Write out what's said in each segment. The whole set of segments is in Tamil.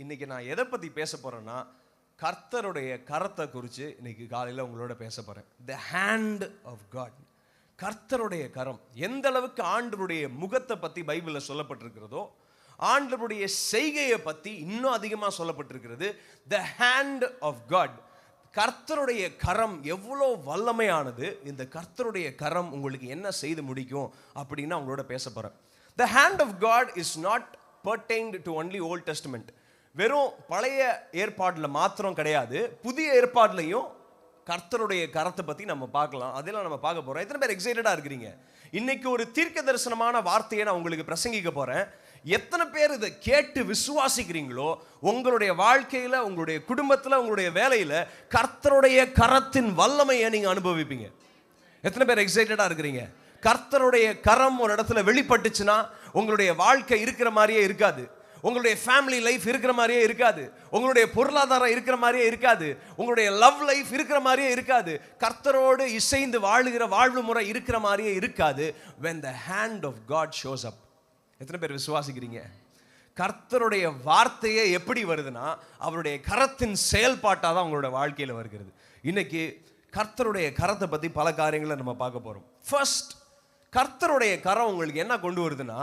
இன்னைக்கு நான் எதை பற்றி பேச போகிறேன்னா, கர்த்தருடைய கரத்தை குறித்து இன்னைக்கு காலையில் உங்களோட பேச போகிறேன். The hand of God. கர்த்தருடைய கரம் எந்த அளவுக்கு ஆண்டவருடைய முகத்தை பற்றி பைபிளில் சொல்லப்பட்டிருக்கிறதோ, ஆண்டவருடைய செய்கையை பற்றி இன்னும் அதிகமாக சொல்லப்பட்டிருக்கிறது. The hand of God. கர்த்தருடைய கரம் எவ்வளோ வல்லமையானது. இந்த கர்த்தருடைய கரம் உங்களுக்கு என்ன செய்து முடிக்கும் அப்படின்னு அவங்களோட பேச போகிறேன். The hand of God is not pertained to only Old Testament. வெறும் பழைய ஏற்பாட்டில் மாத்திரம் கிடையாது, புதிய ஏற்பாட்டிலையும் கர்த்தருடைய கரத்தை பற்றி நம்ம பார்க்கலாம். அதெல்லாம் நம்ம பார்க்க போகிறோம். எத்தனை பேர் எக்ஸைட்டடாக இருக்கிறீங்க? இன்னைக்கு ஒரு தீர்க்க தரிசனமான வார்த்தையை நான் உங்களுக்கு பிரசங்கிக்க போகிறேன். எத்தனை பேர் இதை கேட்டு விசுவாசிக்கிறீங்களோ, உங்களுடைய வாழ்க்கையில், உங்களுடைய குடும்பத்தில், உங்களுடைய வேலையில் கர்த்தருடைய கரத்தின் வல்லமையை நீங்கள் அனுபவிப்பீங்க. எத்தனை பேர் எக்ஸைட்டடாக இருக்கிறீங்க? கர்த்தருடைய கரம் ஒரு இடத்துல வெளிப்பட்டுச்சுன்னா உங்களுடைய வாழ்க்கை இருக்கிற மாதிரியே இருக்காது, உங்களுடைய ஃபேமிலி லைஃப் இருக்கிற மாதிரியே இருக்காது, உங்களுடைய பொருளாதாரம் இருக்கிற மாதிரியே இருக்காது, உங்களுடைய லவ் லைஃப் இருக்கிற மாதிரியே இருக்காது, கர்த்தரோடு இசைந்து வாழுகிற வாழ்வு முறை இருக்கிற மாதிரியே இருக்காது. when the hand of God shows up. எத்தனை பேர் விசுவாசிக்கிறீங்க? கர்த்தருடைய வார்த்தையே எப்படி வருதுன்னா அவருடைய கரத்தின் செயல்பாட்டாக தான் உங்களோட வாழ்க்கையில் வருகிறது. இன்னைக்கு கர்த்தருடைய கரத்தை பற்றி பல காரியங்களை நம்ம பார்க்க போகிறோம். ஃபர்ஸ்ட், கர்த்தருடைய கரம் உங்களுக்கு என்ன கொண்டு வருதுன்னா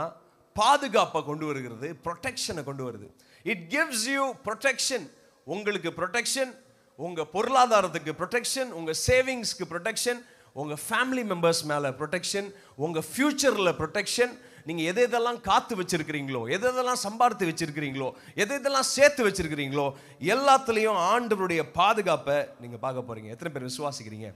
பாதுகாப்பை கொண்டு வருகிறது, ப்ரொடெக்ஷனை கொண்டு வருது. It gives you protection. உங்களுக்கு ப்ரொடெக்ஷன், உங்கள் பொருளாதாரத்துக்கு ப்ரொடெக்ஷன், உங்கள் சேவிங்ஸ்க்கு ப்ரொடெக்ஷன், உங்கள் ஃபேமிலி மெம்பர்ஸ் மேலே ப்ரொடெக்ஷன், உங்கள் ஃப்யூச்சரில் ப்ரொடெக்ஷன். நீங்கள் எதெல்லாம் காத்து வச்சிருக்கிறீங்களோ, எதெல்லாம் சம்பாதித்து வச்சிருக்கிறீங்களோ, எதெல்லாம் சேர்த்து வச்சிருக்கிறீங்களோ, எல்லாத்துலேயும் ஆண்டவருடைய பாதுகாப்பை நீங்கள் பார்க்க போகிறீங்க. எத்தனை பேர் விசுவாசிக்கிறீங்க?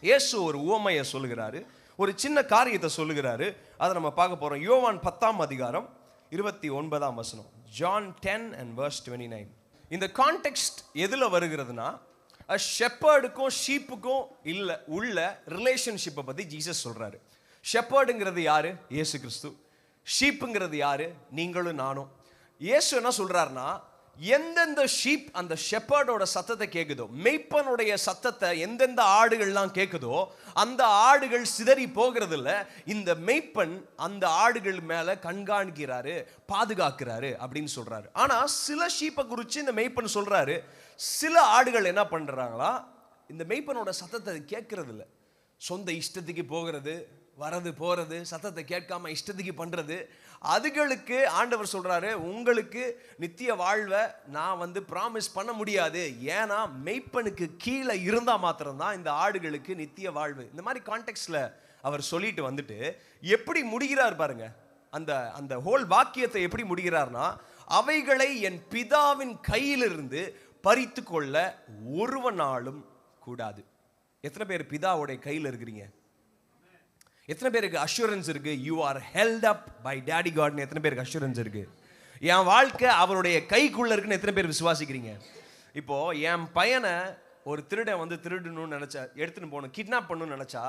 இயேசு ஒரு உவமையை சொல்லுகிறாரு, ஒரு சின்ன காரியத்தை சொல்லுகிறாரு. அதை நம்ம பார்க்க போகிறோம். யோவான் 10:29. John 10:29. இந்த கான்டெக்ஸ்ட் எதில் வருகிறதுனா, ஷெப்பர்டுக்கும் ஷீப்புக்கும் உள்ள ரிலேஷன்ஷிப்பை பற்றி ஜீசஸ் சொல்கிறாரு. ஷெப்பர்டுங்கிறது யாரு? இயேசு கிறிஸ்து. ஷீப்புங்கிறது யாரு? நீங்களும் நானும். இயேசு என்ன சொல்கிறாருன்னா, எந்தெந்த ஷீப் அந்த ஷெப்பர்டோட சத்தத்தை கேட்குதோ, மெய்ப்பனுடைய சத்தத்தை எந்தெந்த ஆடுகள்லாம் கேட்குதோ, அந்த ஆடுகள் சிதறி போகிறது இல்லை. இந்த மெய்ப்பன் அந்த ஆடுகள் மேலே கண்காணிக்கிறாரு, பாதுகாக்கிறாரு அப்படின்னு சொல்கிறாரு. ஆனால் சில ஷீப்பை குறித்து இந்த மெய்ப்பன் சொல்கிறாரு, சில ஆடுகள் என்ன பண்ணுறாங்களா, இந்த மெய்ப்பனோட சத்தத்தை கேட்கறது இல்லை, சொந்த இஷ்டத்துக்கு போகிறது, வரது போகிறது, சத்தத்தை கேட்காம இஷ்டத்துக்கு பண்ணுறது. அதுகளுக்கு ஆண்டவர் சொல்கிறாரு, உங்களுக்கு நித்திய வாழ்வை நான் ப்ராமிஸ் பண்ண முடியாது. ஏன்னா மெய்ப்பனுக்கு கீழே இருந்தால் மாத்திரம்தான் இந்த ஆடுகளுக்கு நித்திய வாழ்வு. இந்த மாதிரி கான்டெக்ஸ்டில் அவர் சொல்லிட்டு வந்துட்டு எப்படி முடிகிறார் பாருங்க. அந்த ஹோல் வாக்கியத்தை எப்படி முடிகிறார்னா, அவைகளை என் பிதாவின் கையிலிருந்து பறித்து கொள்ள ஒருவனாலும் கூடாது. எத்தனை பேர் பிதாவுடைய கையில் இருக்கிறீங்க? எத்தனை பேருக்கு அஷூரன்ஸ் இருக்கு? You are held up by daddy காட்னு எத்தனை பேருக்கு அஷூரன்ஸ் இருக்கு? என் வாழ்க்கை அவருடைய கைக்குள்ள இருக்குன்னு எத்தனை பேர் விசுவாசிக்கிறீங்க? இப்போ என் பையனை ஒரு திருடன் திருடணும்னு நினைச்சா, எடுத்துன்னு போகணும், கிட்னாப் பண்ணணும்னு நினைச்சா,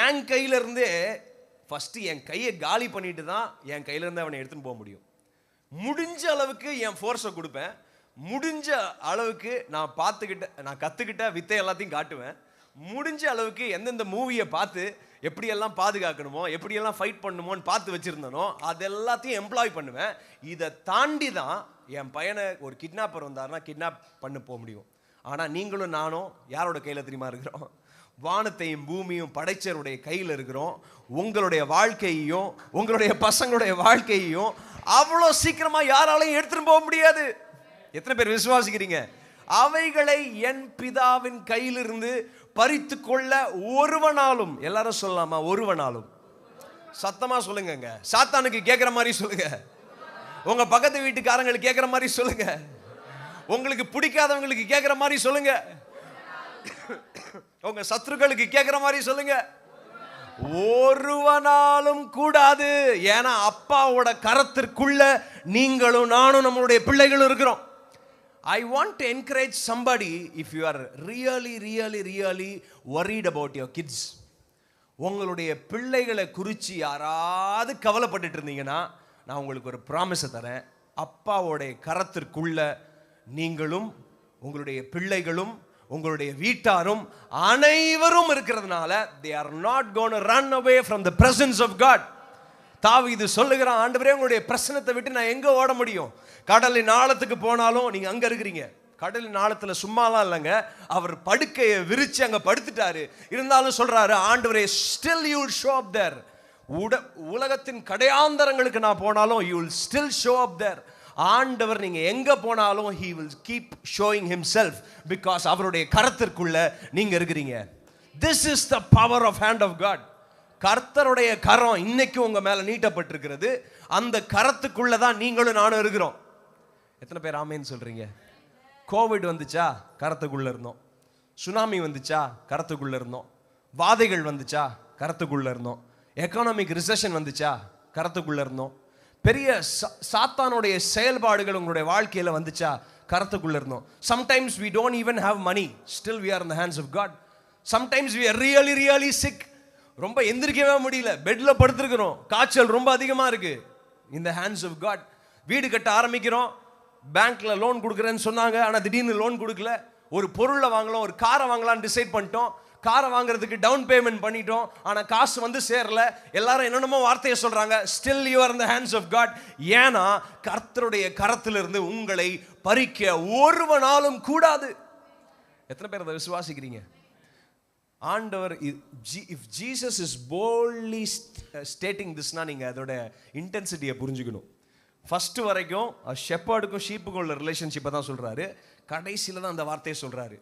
என் கையில இருந்தே ஃபர்ஸ்ட் என் கையை காலி பண்ணிட்டு தான் என் கையில இருந்து அவனை எடுத்துன்னு போக முடியும். முடிஞ்ச அளவுக்கு என் ஃபோர்ஸை கொடுப்பேன், முடிஞ்ச அளவுக்கு நான் கற்றுக்கிட்ட வித்தை எல்லாத்தையும் காட்டுவேன், முடிஞ்ச அளவுக்கு எந்தெந்த மூவியை பார்த்து எப்படியெல்லாம் பாதுகாக்கணுமோ, எப்படியெல்லாம் ஃபைட் பண்ணணுமோன்னு பார்த்து வச்சுருந்தனோ அது எல்லாத்தையும் எம்ப்ளாய் பண்ணுவேன். இதை தாண்டி தான் என் பையனை ஒரு கிட்னாப்பர் வந்தாருன்னா கிட்னாப் பண்ண போக முடியும். ஆனால் நீங்களும் நானும் யாரோட கையில் தெரியுமா இருக்கிறோம்? வானத்தையும் பூமியும் படைச்சருடைய கையில் இருக்கிறோம். உங்களுடைய வாழ்க்கையையும் உங்களுடைய பசங்களுடைய வாழ்க்கையையும் அவ்வளோ சீக்கிரமாக யாராலையும் எடுத்துகிட்டு போக முடியாது. எத்தனை பேர் விசுவாசிக்கிறீங்க? அவைகளை என் பிதாவின் கையிலிருந்து பறித்து கொள்ள ஒருவனாலும், எல்லாரும் சொல்லலாமா? ஒருவனாலும். சத்தமா சொல்லுங்க. சாத்தானுக்கு கேட்கிற மாதிரி சொல்லுங்க, உங்க பக்கத்து வீட்டுக்காரங்களுக்கு கேட்கிற மாதிரி சொல்லுங்க, உங்களுக்கு பிடிக்காதவங்களுக்கு கேட்கிற மாதிரி சொல்லுங்க, உங்க சத்துருக்களுக்கு கேட்கிற மாதிரி சொல்லுங்க. ஒருவனாலும் கூடாது. ஏன்னா அப்பாவோட கரத்திற்குள்ள நீங்களும் நானும் நம்மளுடைய பிள்ளைகளும் இருக்கிறோம். I want to encourage somebody, if you are really worried about your kids, உங்களுடைய பிள்ளைகளை குறித்து யாராவது கவலைப்பட்டுட்டு இருந்தீங்கன்னா நான் உங்களுக்கு ஒரு ப்ராமிஸை தரேன். அப்பாவோடைய கரத்திற்குள்ள நீங்களும் உங்களுடைய பிள்ளைகளும் உங்களுடைய வீட்டாரும் அனைவரும் இருக்கிறதுனால they are not going to run away from the presence of God. தாவீது சொல்லுகிறான், ஆண்டவரே உங்களுடைய பிரசனத்தை விட்டு நான் எங்க ஓட முடியும்? கடலின் ஆழத்துக்கு போனாலும் நீங்க அங்க இருக்கிறீங்க. கடலின் ஆழத்துல சும்மாலாம் இல்லைங்க, அவர் படுக்கையை விரிச்சு அங்க படுத்துட்டாரு. இருந்தாலும் சொல்றாரு, ஆண்டவரே still you will show up there. உலகத்தின் கடையாந்தரங்களுக்கு நான் போனாலும் you will still show up there. ஆண்டவர் நீங்க எங்க போனாலும் he will keep showing himself, because அவருடைய கரத்திற்குள்ள நீங்க இருக்கிறீங்க. This is the power of hand of God. கர்த்தருடைய கரம் இன்னைக்கு உங்க மேல நீட்டப்பட்டிருக்கிறது. அந்த கரத்துக்குள்ள தான் நீங்களும் நானும் இருக்கிறோம். எத்தனை பேர் ஆமேன்னு சொல்றீங்க? கோவிட் வந்துச்சா, கரத்துக்குள்ள இருந்தோம். சுனாமி வந்துச்சா, கரத்துக்குள்ள இருந்தோம். வாதைகள் வந்துச்சா, கரத்துக்குள்ள இருந்தோம். எக்கானமிக் ரிசெஷன் வந்துச்சா, கரத்துக்குள்ள இருந்தோம். பெரிய சாத்தானுடைய செயல்பாடுகள் உங்களுடைய வாழ்க்கையில வந்துச்சா, கரத்துக்குள்ள இருந்தோம். Sometimes we don't even have money, still we are in the hands of God. Sometimes we are really sick, ரொம்ப எந்திரிக்கவே முடியல, பெட்ல படுத்திருக்கிறோம், காய்ச்சல் ரொம்ப அதிகமா இருக்கு. in the hands of God. வீடு கட்ட ஆரம்பிக்கிறோம், பேங்க்ல லோன் கொடுக்குறேன்னு சொன்னாங்க, ஆனால் திடீர்னு லோன் கொடுக்கல. ஒரு பொருளை வாங்கலாம், ஒரு காரை வாங்கலாம்னு டிசைட் பண்ணிட்டோம். காரை வாங்குறதுக்கு டவுன் பேமெண்ட் பண்ணிட்டோம், ஆனால் காசு வந்து சேரல. எல்லாரும் என்னென்னமோ வார்த்தையை சொல்றாங்க. Still you are in the hands of God. ஏன்னா கர்த்தருடைய கரத்திலிருந்து உங்களை பறிக்க ஒருவனாலும் கூடாது. எத்தனை பேர் அதை விசுவாசிக்கிறீங்க? ஆண்டவர் if Jesus is boldly stating this-னா நீங்க அதோட இன்டென்சிட்டியை புரிஞ்சுக்கணும். ஃபர்ஸ்ட் வரைக்கும் ஷெப்பர்டுக்கும் ஷீப்புக்கும் உள்ள ரிலேஷன்ஷிப்பை தான் சொல்றாரு. கடைசியில தான் அந்த வார்த்தையை சொல்றாரு,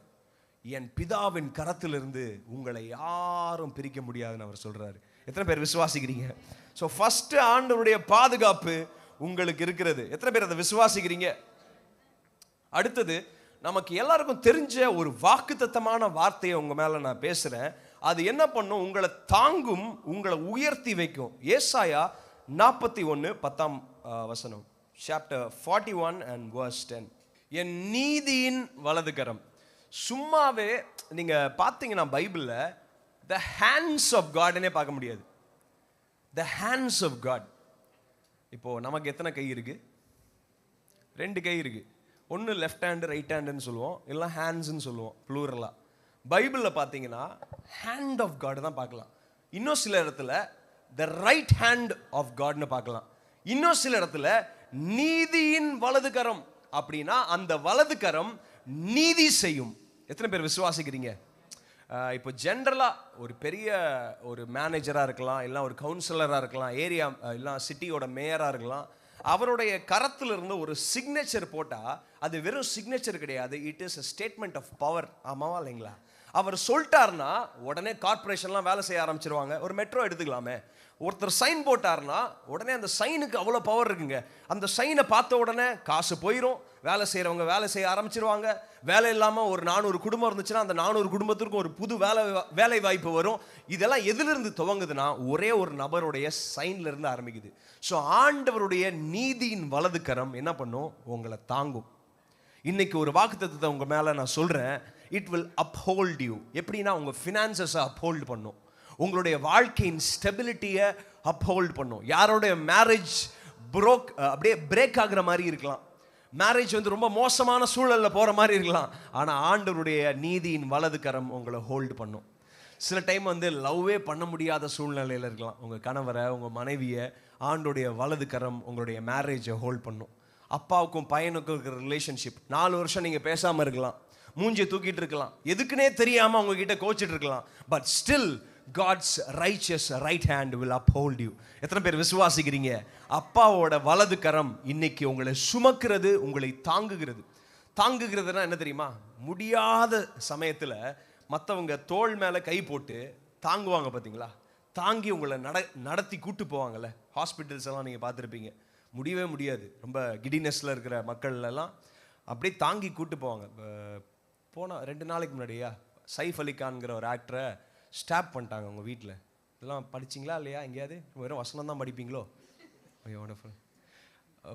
என் பிதாவின் கரத்திலிருந்து உங்களை யாரும் பிரிக்க முடியாதுன்னு அவர் சொல்றாரு. எத்தனை பேர் விசுவாசிக்கிறீங்க? ஸோ ஃபர்ஸ்ட் ஆண்டவருடைய பாதுகாப்பு உங்களுக்கு இருக்கிறது. எத்தனை பேர் அதை விசுவாசிக்கிறீங்க? அடுத்தது, நமக்கு எல்லாருக்கும் தெரிஞ்ச ஒரு வாக்குத்தத்தமான வார்த்தையை உங்க மேல நான் பேசுறேன். அது என்ன பண்ணும்? உங்களை தாங்கும், உங்களை உயர்த்தி வைக்கும். ஏசாயா 41:10 chapter 41 and verse 10. என் நீதியின் வலதுகரம். சும்மாவே நீங்க பார்த்தீங்கன்னா பைபிள்ல the hands of God-னே பார்க்க முடியாது. the hands of God. இப்போ நமக்கு எத்தனை கை இருக்கு? 2 கை இருக்கு. ஒன்று லெஃப்ட் ஹேண்டு ரைட் ஹேண்டுன்னு சொல்லுவோம், இல்லை ஹேண்ட்ஸ்ன்னு சொல்லுவோம் ப்ளூரலா. பைபிளில் பார்த்தீங்கன்னா ஹேண்ட் ஆஃப் காட் தான் பார்க்கலாம். இன்னும் சில இடத்துல த ரைட் ஹேண்ட் ஆஃப் காட்னு பார்க்கலாம். இன்னும் சில இடத்துல நீதியின் வலது கரம். அப்படின்னா அந்த வலது கரம் நீதி செய்யும். எத்தனை பேர் விசுவாசிக்கிறீங்க? இப்போ ஜென்ரலாக ஒரு பெரிய ஒரு மேனேஜராக இருக்கலாம், இல்லை ஒரு கவுன்சிலராக இருக்கலாம், ஏரியா இல்லை சிட்டியோட மேயராக இருக்கலாம். அவருடைய கரத்தில் இருந்து ஒரு சிக்னேச்சர் போட்டால் அது வெறும் சிக்னேச்சர் கிடையாது, it is a statement of power. ஆமாவா இல்லைங்களா? அவர் சொல்லிட்டார்னா உடனே கார்பரேஷன்லாம் வேலை செய்ய ஆரம்பிச்சிருவாங்க. ஒரு மெட்ரோ எடுத்துக்கலாமே, ஒருத்தர் சைன் போட்டார்னா உடனே அந்த சைனுக்கு அவ்வளோ பவர் இருக்குங்க. அந்த சைனை பார்த்த உடனே காசு போயிடும், வேலை செய்கிறவங்க வேலை செய்ய ஆரம்பிச்சிருவாங்க. வேலை இல்லாமல் ஒரு 400 குடும்பம் இருந்துச்சுன்னா அந்த 400 குடும்பத்திற்கும் ஒரு புது வேலை வாய்ப்பு வரும். இதெல்லாம் எதிலிருந்து துவங்குதுன்னா ஒரே ஒரு நபருடைய சைன்ல இருந்து ஆரம்பிக்குது. ஸோ ஆண்டவருடைய நீதியின் வலது கரம் என்ன பண்ணும்? உங்களை தாங்கும். இன்னைக்கு ஒரு வாக்குத்தத்தத்தை உங்க மேல நான் சொல்றேன், இட் வில் uphold you. எப்படின்னா உங்க ஃபினான்சஸை uphold பண்ணும், உங்களுடைய வாழ்க்கையின் ஸ்டெபிலிட்டியை uphold பண்ணும். யாரோடைய மேரேஜ் அப்படியே பிரேக் ஆகுற மாதிரி இருக்கலாம், மேரேஜ் வந்து ரொம்ப மோசமான சூழல்ல போற மாதிரி இருக்கலாம், ஆனா ஆண்டவருடைய நீதியின் வலது கரம் உங்களை ஹோல்டு பண்ணும். சில டைம் வந்து லவ்வே பண்ண முடியாத சூழ்நிலையில் இருக்கலாம். உங்கள் கணவரை, உங்கள் மனைவியை ஆண்டோடைய வலது கரம் உங்களுடைய மேரேஜை ஹோல்ட் பண்ணும். அப்பாவுக்கும் பையனுக்கும் இருக்கிற ரிலேஷன்ஷிப் 4 வருஷம் நீங்கள் பேசாமல் இருக்கலாம், மூஞ்சியை தூக்கிட்டு இருக்கலாம், எதுக்குன்னே தெரியாமல் உங்ககிட்ட கோச்சிட்டு இருக்கலாம். But still God's righteous right hand will uphold you. எத்தனை பேர் விசுவாசிக்கிறீங்க? அப்பாவோட வலது கரம் இன்னைக்கு உங்களை சுமக்கிறது, உங்களை தாங்குகிறது. தாங்குகிறதுனா என்ன தெரியுமா? முடியாத சமயத்தில் மற்றவங்க தோள் மேலே கை போட்டு தாங்குவாங்க பார்த்தீங்களா? தாங்கி உங்களை நடத்தி கூட்டு போவாங்கல்ல. ஹாஸ்பிட்டல்ஸ் எல்லாம் நீங்கள் பார்த்துருப்பீங்க, முடியவே முடியாது, ரொம்ப கிடினஸில் இருக்கிற மக்கள்லாம் அப்படியே தாங்கி கூட்டு போவாங்க. போனால் 2 நாளைக்கு முன்னாடியா சைஃப் அலி கான்கிற ஒரு ஆக்டரை ஸ்டாப் பண்ணிட்டாங்க உங்கள் வீட்டில். இதெல்லாம் படிச்சிங்களா இல்லையா? எங்கேயாவது வெறும் வசனம் தான் படிப்பீங்களோ? ஒண்டர்ஃபுல்.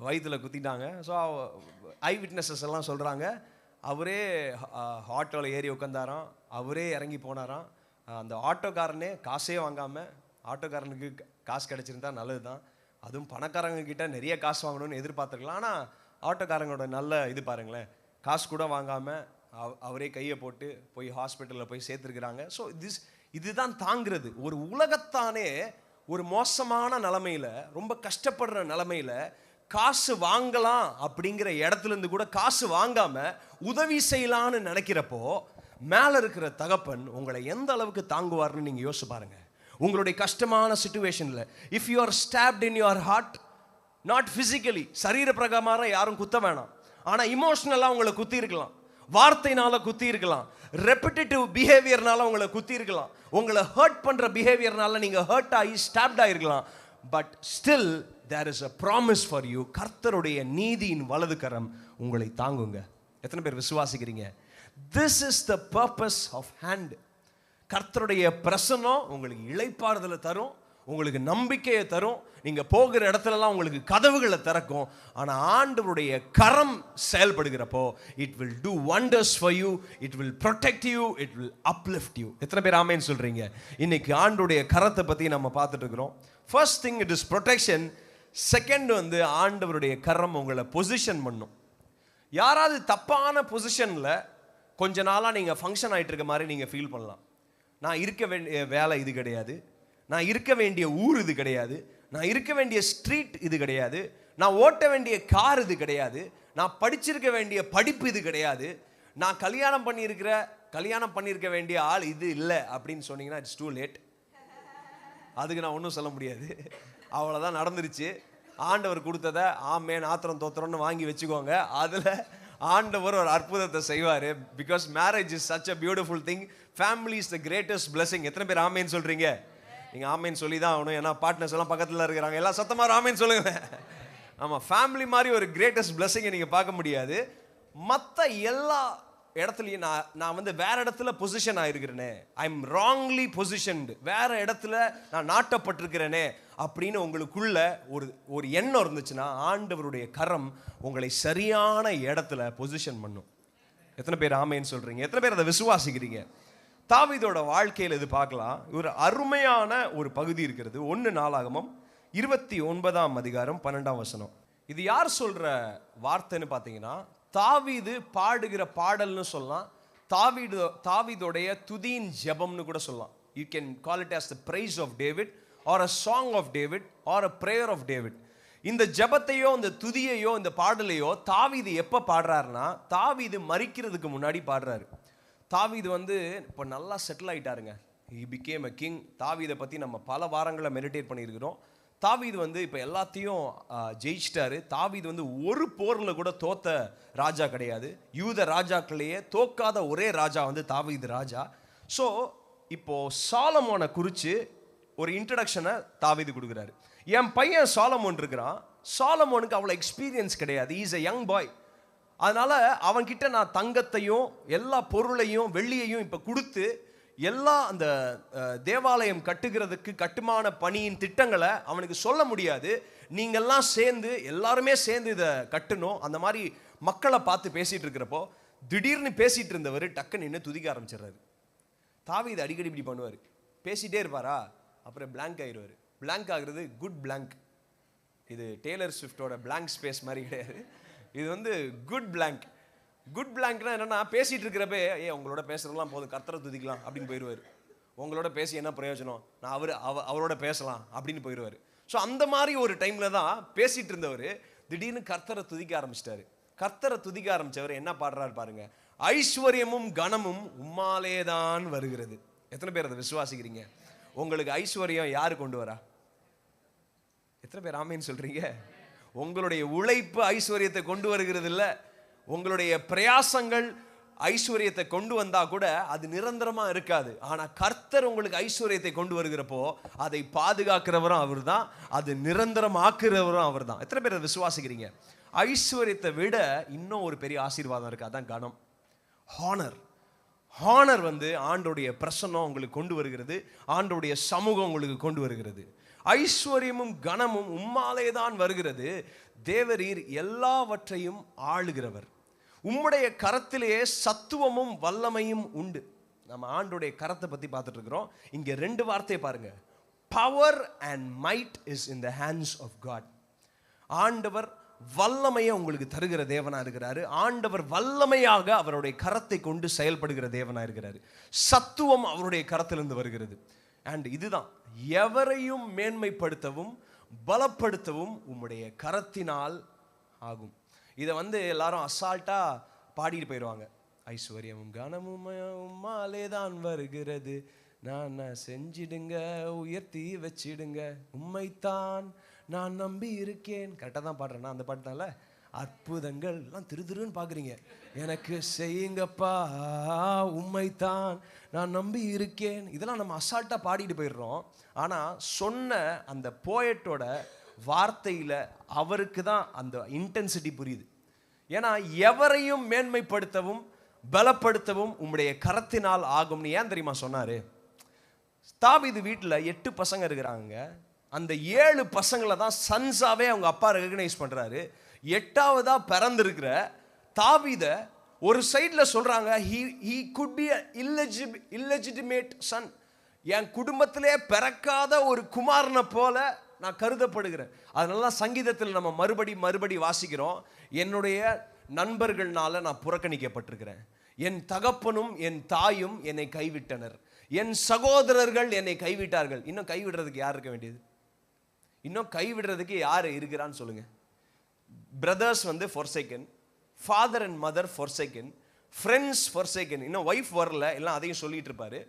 வயிற்றில் குத்திட்டாங்க. ஸோ ஐ விட்னஸஸ் எல்லாம் சொல்கிறாங்க, அவரே ஆட்டோவில் ஏறி உட்காந்தாராம், அவரே இறங்கி போனாராம். அந்த ஆட்டோக்காரனே காசே வாங்காமல், ஆட்டோக்காரனுக்கு காசு கிடச்சிருந்தா நல்லது தான், அதுவும் பணக்காரங்க கிட்ட நிறைய காசு வாங்கணும்னு எதிர்பார்த்துருக்கலாம். ஆனால் ஆட்டோக்காரங்களோட நல்ல இது பாருங்களேன், காசு கூட வாங்காமல் அவரே கையை போட்டு போய் ஹாஸ்பிட்டலில் போய் சேர்த்துருக்குறாங்க. ஸோ இதுதான் தாங்கிறது. ஒரு உலகத்தானே ஒரு மோசமான நிலைமையில, ரொம்ப கஷ்டப்படுற நிலைமையில காசு வாங்கலாம் அப்படிங்கிற இடத்துல இருந்து கூட காசு வாங்காம உதவி செய்யலான்னு நினைக்கிறப்போ மேல இருக்கிற தகப்பன் உங்களை எந்த அளவுக்கு தாங்குவார்னு நீங்க யோசிச்சு பாருங்க. உங்களுடைய கஷ்டமான சிச்சுவேஷன்ல if you are stopped in your heart, not physically, சரீர பிரகாரமாக யாரும் குத்த வேணாம், ஆனா இமோஷனலா உங்களை குத்தி இருக்கலாம், வார்த்தைனால குத்தி இருக்கலாம், ரெப்பிட்டேட்டிவ் பிஹேவியர்னால உங்களை குத்தி இருக்கலாம், உங்களை ஹர்ட் பண்ற பிஹேவியர்னால நீங்க ஹர்ட் ஆகி ஸ்டாப்ட் ஆயிருக்கலாம். But still there is a promise for you. கர்த்தருடைய நீதியின் வலது கரம் உங்களை தாங்குங்க. எத்தனை பேர் விசுவாசிக்கிறீங்க? This is the purpose of hand. கர்த்தருடைய பிரசன்னம் உங்களுக்கு இளைப்பாறுதலை தரும், உங்களுக்கு நம்பிக்கையை தரும், நீங்க போகிற இடத்துலலாம் உங்களுக்கு கதவுகளை திறக்கும். ஆனா ஆண்டவருடைய கரம் செயல்படுகிறப்போ it will do wonders for you, it will protect you, it will uplift you. எத்தனை பேர் ஆமென் சொல்றீங்க? இன்னைக்கு ஆண்டவருடைய கரத்தை பத்தி நம்ம பார்த்துட்டு இருக்கிறோம். First thing it is protection. Second வந்து ஆண்டவருடைய கரம் உங்களை பொசிஷன் பண்ணும். யாராவது தப்பான பொசிஷன்ல கொஞ்ச நாளா நீங்க ஃபங்க்ஷன் ஆயிட்டு இருக்க மாதிரி நீங்க ஃபீல் பண்ணலாம். நான் இருக்க வேண்டிய வேலை இது கிடையாது, நான் இருக்க வேண்டிய ஊர் இது கிடையாது, நான் இருக்க வேண்டிய ஸ்ட்ரீட் இது கிடையாது, நான் ஓட்ட வேண்டிய கார் இது கிடையாது, நான் படிச்சிருக்க வேண்டிய படிப்பு இது கிடையாது, நான் கல்யாணம் பண்ணியிருக்க வேண்டிய ஆள் இது இல்லை அப்படின்னு சொன்னீங்கன்னா இட்ஸ் டூ லேட். அதுக்கு நான் ஒன்றும் சொல்ல முடியாது, அவ்வளோதான் நடந்துருச்சு. ஆண்டவர் கொடுத்ததை ஆமேன் ஆத்திரம் தோத்திரம்னு வாங்கி வச்சுக்கோங்க. அதில் ஆண்டவர் ஒரு அற்புதத்தை செய்வார். Because marriage is such a beautiful thing. Family is the greatest blessing. எத்தனை பேர் ஆமேன்னு சொல்கிறீங்க? நீங்கள் ஆமேன்னு சொல்லி தான் ஆகணும், ஏன்னா பார்ட்னர்ஸ் எல்லாம் பக்கத்தில் இருக்கிறாங்க. எல்லாம் சத்தமாக ஆமேன்னு சொல்லுங்க. ஆமாம், ஃபேமிலி மாதிரி ஒரு கிரேட்டஸ்ட் பிளஸிங்கை நீங்கள் பார்க்க முடியாது. மற்ற எல்லா இடத்துலையும் நான் வந்து வேற இடத்துல பொசிஷன் ஆயிருக்கிறேனே, ஐ எம் ராங்லி பொசிஷன்டு, வேற இடத்துல நான் நாட்டப்பட்டிருக்கிறேனே அப்படின்னு உங்களுக்குள்ள ஒரு எண்ணம் இருந்துச்சுன்னா ஆண்டவருடைய கரம் உங்களை சரியான இடத்துல பொசிஷன் பண்ணும். எத்தனை பேர் ஆமேன்னு சொல்றீங்க? எத்தனை பேர் அதை விசுவாசிக்கிறீங்க? தாவீதோட வாழ்க்கையில் இது பார்க்கலாம். ஒரு அருமையான ஒரு பகுதி இருக்கிறது. 1 நாளாகமம் 29ஆம் அதிகாரம் 12ஆம் வசனம். இது யார் சொல்ற வார்த்தைன்னு பார்த்தீங்கன்னா, தாவீது பாடுகிற பாடல்னு சொல்லலாம், தாவீதோடைய துதியின் ஜெபம்னு கூட சொல்லலாம். You can call it as the praise of David or a song of David or a prayer of David. இந்த ஜெபத்தையோ இந்த துதியையோ இந்த பாடலையோ தாவீது எப்போ பாடுறாருன்னா, தாவீது மரிக்கிறதுக்கு முன்னாடி பாடுறாரு. தாவீது வந்து இப்போ நல்லா settle ஆகிட்டாருங்க. he became a king. தாவீதை பற்றி நம்ம பல வாரங்களை மெடிடேட் பண்ணியிருக்கிறோம். தாவீது வந்து இப்போ எல்லாத்தையும் ஜெயிச்சிட்டாரு. தாவீது வந்து ஒரு போரில் கூட தோத்த ராஜா கிடையாது. யூத ராஜாக்களையே தோக்காத ஒரே ராஜா வந்து தாவீது ராஜா. ஸோ இப்போ சாலமோனை குறித்து ஒரு இன்ட்ரடக்ஷனை தாவீது கொடுக்குறாரு. என் பையன் சாலமோன் இருக்கிறான், சாலமோனுக்கு அவ்வளோ எக்ஸ்பீரியன்ஸ் கிடையாது, இஸ் எ யங் பாய். அதனால அவன்கிட்ட நான் தங்கத்தையும் எல்லா பொருளையும் வெள்ளியையும் இப்போ கொடுத்து எல்லா அந்த தேவாலயம் கட்டுகிறதுக்கு கட்டுமான பணியின் திட்டங்களை அவனுக்கு சொல்ல முடியாது. நீங்கள்லாம் சேர்ந்து எல்லாருமே சேர்ந்து இதை கட்டணும். அந்த மாதிரி மக்களை பார்த்து பேசிட்டு இருக்கிறப்போ திடீர்னு பேசிட்டு இருந்தவர் டக்குன்னு நின்று துதிக்க ஆரம்பிச்சிடுறாரு. தாவீது அடிக்கடி இப்படி பண்ணுவார், பேசிட்டே இருப்பாரா, அப்புறம் பிளாங்க் ஆயிடுவார். பிளாங்க் ஆகுறது குட் பிளாங்க். இது டேலர் ஸ்விஃப்டோட பிளாங்க் ஸ்பேஸ் மாதிரி கிடையாது, இது வந்து குட் பிளாங்க். குட் பிளாங்க்னா என்னன்னா, பேசிட்டு இருக்கிறப்ப உங்களோட பேசுறதெல்லாம் போதும், கர்த்தரை துதிக்கலாம் அப்படின்னு போயிடுவார். உங்களோட பேசி என்ன பிரயோஜனம், நான் அவரோட பேசலாம் அப்படின்னு போயிடுவார். ஸோ அந்த மாதிரி ஒரு டைம்ல தான் பேசிட்டு இருந்தவர் திடீர்னு கர்த்தரை துதிக்க ஆரம்பிச்சிட்டாரு. கர்த்தரை துதிக்க ஆரம்பிச்சவர் என்ன பாடுறாரு பாருங்க, ஐஸ்வர்யமும் கனமும் உம்மாலே தான் வருகிறது. எத்தனை பேர் அதை விசுவாசிக்கிறீங்க? உங்களுக்கு ஐஸ்வர்யம் யாரு கொண்டு வரா? எத்தனை பேர் ஆமேன்னு சொல்றீங்க? உங்களுடைய உழைப்பு ஐஸ்வர்யத்தை கொண்டு வருகிறது இல்லை. உங்களுடைய பிரயாசங்கள் ஐஸ்வர்யத்தை கொண்டு வந்தா கூட அது நிரந்தரமா இருக்காது. ஆனா கர்த்தர் உங்களுக்கு ஐஸ்வர்யத்தை கொண்டு வருகிறப்போ அதை பாதுகாக்கிறவரும் அவர் தான், அது நிரந்தரமாக்குறவரும் அவர் தான். எத்தனை பேர் அதை விசுவாசிக்கிறீங்க? ஐஸ்வர்யத்தை விட இன்னும் ஒரு பெரிய ஆசீர்வாதம் இருக்கு, அதான் கனம், ஹானர். ஹானர் வந்து ஆண்டோடைய பிரசன்னம் உங்களுக்கு கொண்டு வருகிறது, ஆண்டோடைய சமூகம் உங்களுக்கு கொண்டு வருகிறது. ஐஸ்வர்யமும் கனமும் உம்மாலே தான் வருகிறது, தேவரீர் எல்லாவற்றையும் ஆளுகிறவர், உம்முடைய கரத்திலேயே சத்துவமும் வல்லமையும் உண்டு. நம்ம ஆண்டோடைய கரத்தை பத்தி பார்த்துட்டு இருக்கிறோம். இங்க 2 வார்த்தையை பாருங்க, power and might is in the hands of God. ஆண்டவர் வல்லமையை உங்களுக்கு தருகிற தேவனா இருக்கிறாரு. ஆண்டவர் வல்லமையாக அவருடைய கரத்தை கொண்டு செயல்படுகிற தேவனா இருக்கிறாரு. சத்துவம் அவருடைய கரத்திலிருந்து வருகிறது. அண்ட் இதுதான், எவரையும் மேன்மைப்படுத்தவும் பலப்படுத்தவும் உம்முடைய கரத்தினால் ஆகும். இதை எல்லாரும் அசால்ட்டா பாடிட்டு போயிடுவாங்க. ஐஸ்வர்யமும் கனமும் உம்மாலே தான் வருகிறது, நான் செஞ்சிடுங்க, உயர்த்தி வச்சிடுங்க, உம்மைத்தான் நான் நம்பி இருக்கேன். கரெக்டாக தான் பாடுறேன்னா அந்த பாட்டு தான்ல. அற்புதங்கள் எல்லாம் திருன்னு பார்க்குறீங்க, எனக்கு செய்யுங்கப்பா, உம்மைத்தான் நான் நம்பி இருக்கேன். இதெல்லாம் நம்ம அசால்ட்டாக பாடிட்டு போயிடுறோம். ஆனால் சொன்ன அந்த போயட்டோட வார்த்தையில் அவருக்கு தான் அந்த இன்டென்சிட்டி புரியுது. ஏன்னா எவரையும் மேன்மைப்படுத்தவும் பலப்படுத்தவும் உம்முடைய கரத்தினால் ஆகும்னு ஏன் தெரியுமா சொன்னாரு? தாவீது வீட்டில் 8 பசங்க இருக்கிறாங்க. அந்த 7 பசங்களை தான் சன்ஸாவே அவங்க அப்பா ரெகக்னைஸ் பண்றாரு. 8ஆவதா பிறந்திருக்கிற தாவீத ஒரு சைடில் சொல்றாங்க, he could be an illegitimate son. என் குடும்பத்திலே பிறக்காத ஒரு குமாரனை போல நான் கருதப்படுகிறேன். அதனால சங்கீதத்தில் நம்ம மறுபடி வாசிக்கிறோம், என்னுடைய நண்பர்கள்னால நான் புறக்கணிக்கப்பட்டிருக்கிறேன், என் தகப்பனும் என் தாயும் என்னை கைவிட்டனர், என் சகோதரர்கள் என்னை கைவிட்டார்கள். இன்னும் கைவிடுறதுக்கு யார் இருக்க வேண்டியது? இன்னும் கைவிடுறதுக்கு யார் இருக்கிறான்னு சொல்லுங்க. Brothers forsaken, father and mother forsaken, friends forsaken. இன்னும் ஒய்ஃப் வரல, எல்லாம் அதையும் சொல்லிட்டு இருப்பாரு,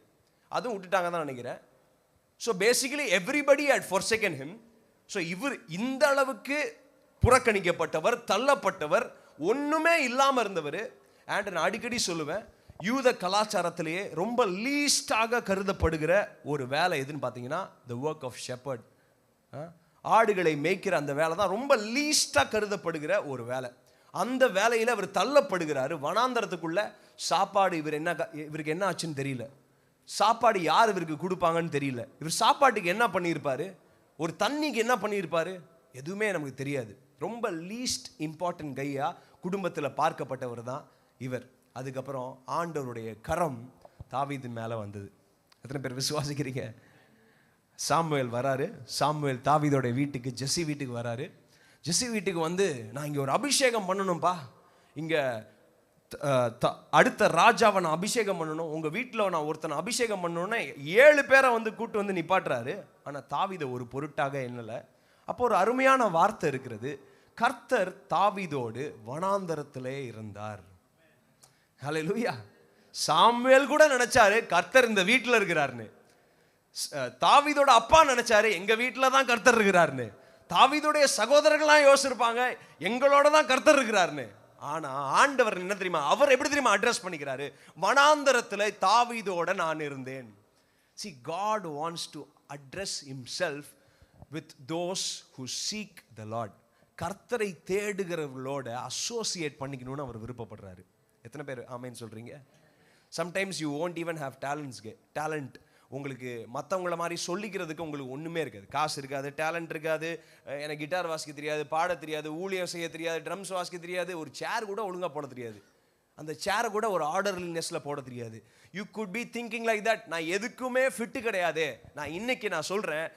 அதுவும் விட்டுட்டாங்க தான் நினைக்கிறேன். So basically everybody had forsaken him. So இவர் இந்த அளவுக்கு புறக்கணிக்கப்பட்டவர், தள்ளப்பட்டவர், ஒன்றுமே இல்லாமல் இருந்தவர். அண்ட் நான் அடிக்கடி சொல்லுவேன், யூத கலாச்சாரத்திலேயே ரொம்ப லீஸ்டாக கருதப்படுகிற ஒரு வேலை எதுன்னு பார்த்தீங்கன்னா the work of shepherd. ஆடுகளை மேய்க்கிற அந்த வேலை தான் ரொம்ப லீஸ்டாக கருதப்படுகிற ஒரு வேலை. அந்த வேலையில் அவர் தள்ளப்படுகிறாரு. வனாந்தரத்துக்குள்ள சாப்பாடு இவருக்கு என்ன ஆச்சுன்னு தெரியல, சாப்பாடு யார் இவருக்கு கொடுப்பாங்கன்னு தெரியல, இவர் சாப்பாட்டுக்கு என்ன பண்ணியிருப்பாரு, ஒரு தண்ணிக்கு என்ன பண்ணியிருப்பாரு, எதுவுமே நமக்கு தெரியாது. ரொம்ப லீஸ்ட் இம்பார்ட்டன்ட் கையா குடும்பத்தில் பார்க்கப்பட்டவர் தான் இவர். அதுக்கப்புறம் ஆண்டவருடைய கரம் தாவீதின் மேலே வந்தது. எத்தனை பேர் விசுவாசிக்கிறீங்க? சாமுவேல் வராரு. சாமுவேல் தாவீதோட வீட்டுக்கு, ஜெஸ்ஸி வீட்டுக்கு வராரு. ஜெஸ்ஸி வீட்டுக்கு நான் இங்கே ஒரு அபிஷேகம் பண்ணணும்ப்பா, இங்கே அடுத்த ராஜாவை நான் அபிஷேகம் பண்ணணும், உங்கள் வீட்டில் நான் ஒருத்தனை அபிஷேகம் பண்ணணுன்னு 7 பேரை கூட்டு நிப்பாட்டுறாரு. ஆனால் தாவீதை ஒரு பொருட்டாக எண்ணலை. அப்போ ஒரு அருமையான வார்த்தை இருக்கிறது, கர்த்தர் தாவீதோடு வனாந்தரத்திலே இருந்தார். ஹல்லேலூயா. சாமுவேல் கூட நினைச்சாரு கர்த்தர் இந்த வீட்டில் இருக்கிறார்னு. தாவீதோட அப்பா நினைச்சாரு எங்க வீட்டில் தான் கர்த்தர் இருக்கிறார்னு. தாவீதோடைய சகோதரர்கள்லாம் யோசிச்சிருப்பாங்க எங்களோட தான் கர்த்தர் இருக்கிறார்னு. ஆனா ஆண்டவர் என்ன தெரியுமா, அவர் எப்படி தெரியுமா அட்ரஸ் பண்ணிக்கிறாரு? வனாந்தரத்தில் தாவீதோட நான் இருந்தேன். See, God wants to address himself with those who seek the Lord. கர்த்தரை தேடுகிறவர்களோட அசோசியேட் பண்ணிக்கணும்னு அவர் விருப்பப்படுறாரு. எத்தனை பேர் ஆமென் சொல்றீங்க? Sometimes you won't even have talent. உங்களுக்கு மற்றவங்கள மாதிரி சொல்லிக்கிறதுக்கு உங்களுக்கு ஒன்றுமே இருக்காது. காசு இருக்காது, டேலண்ட் இருக்காது, எனக்கு கிட்டார் வாசிக்க தெரியாது, பாட தெரியாது, ஊழியம் செய்ய தெரியாது, ட்ரம்ஸ் வாசிக்க தெரியாது, ஒரு சேர் கூட ஒழுங்காக போட தெரியாது, அந்த சேரை கூட ஒரு ஆர்டர்லினஸில் போட தெரியாது. You could be thinking like that, நான் எதுக்குமே ஃபிட்டு கிடையாது. நான் சொல்கிறேன்,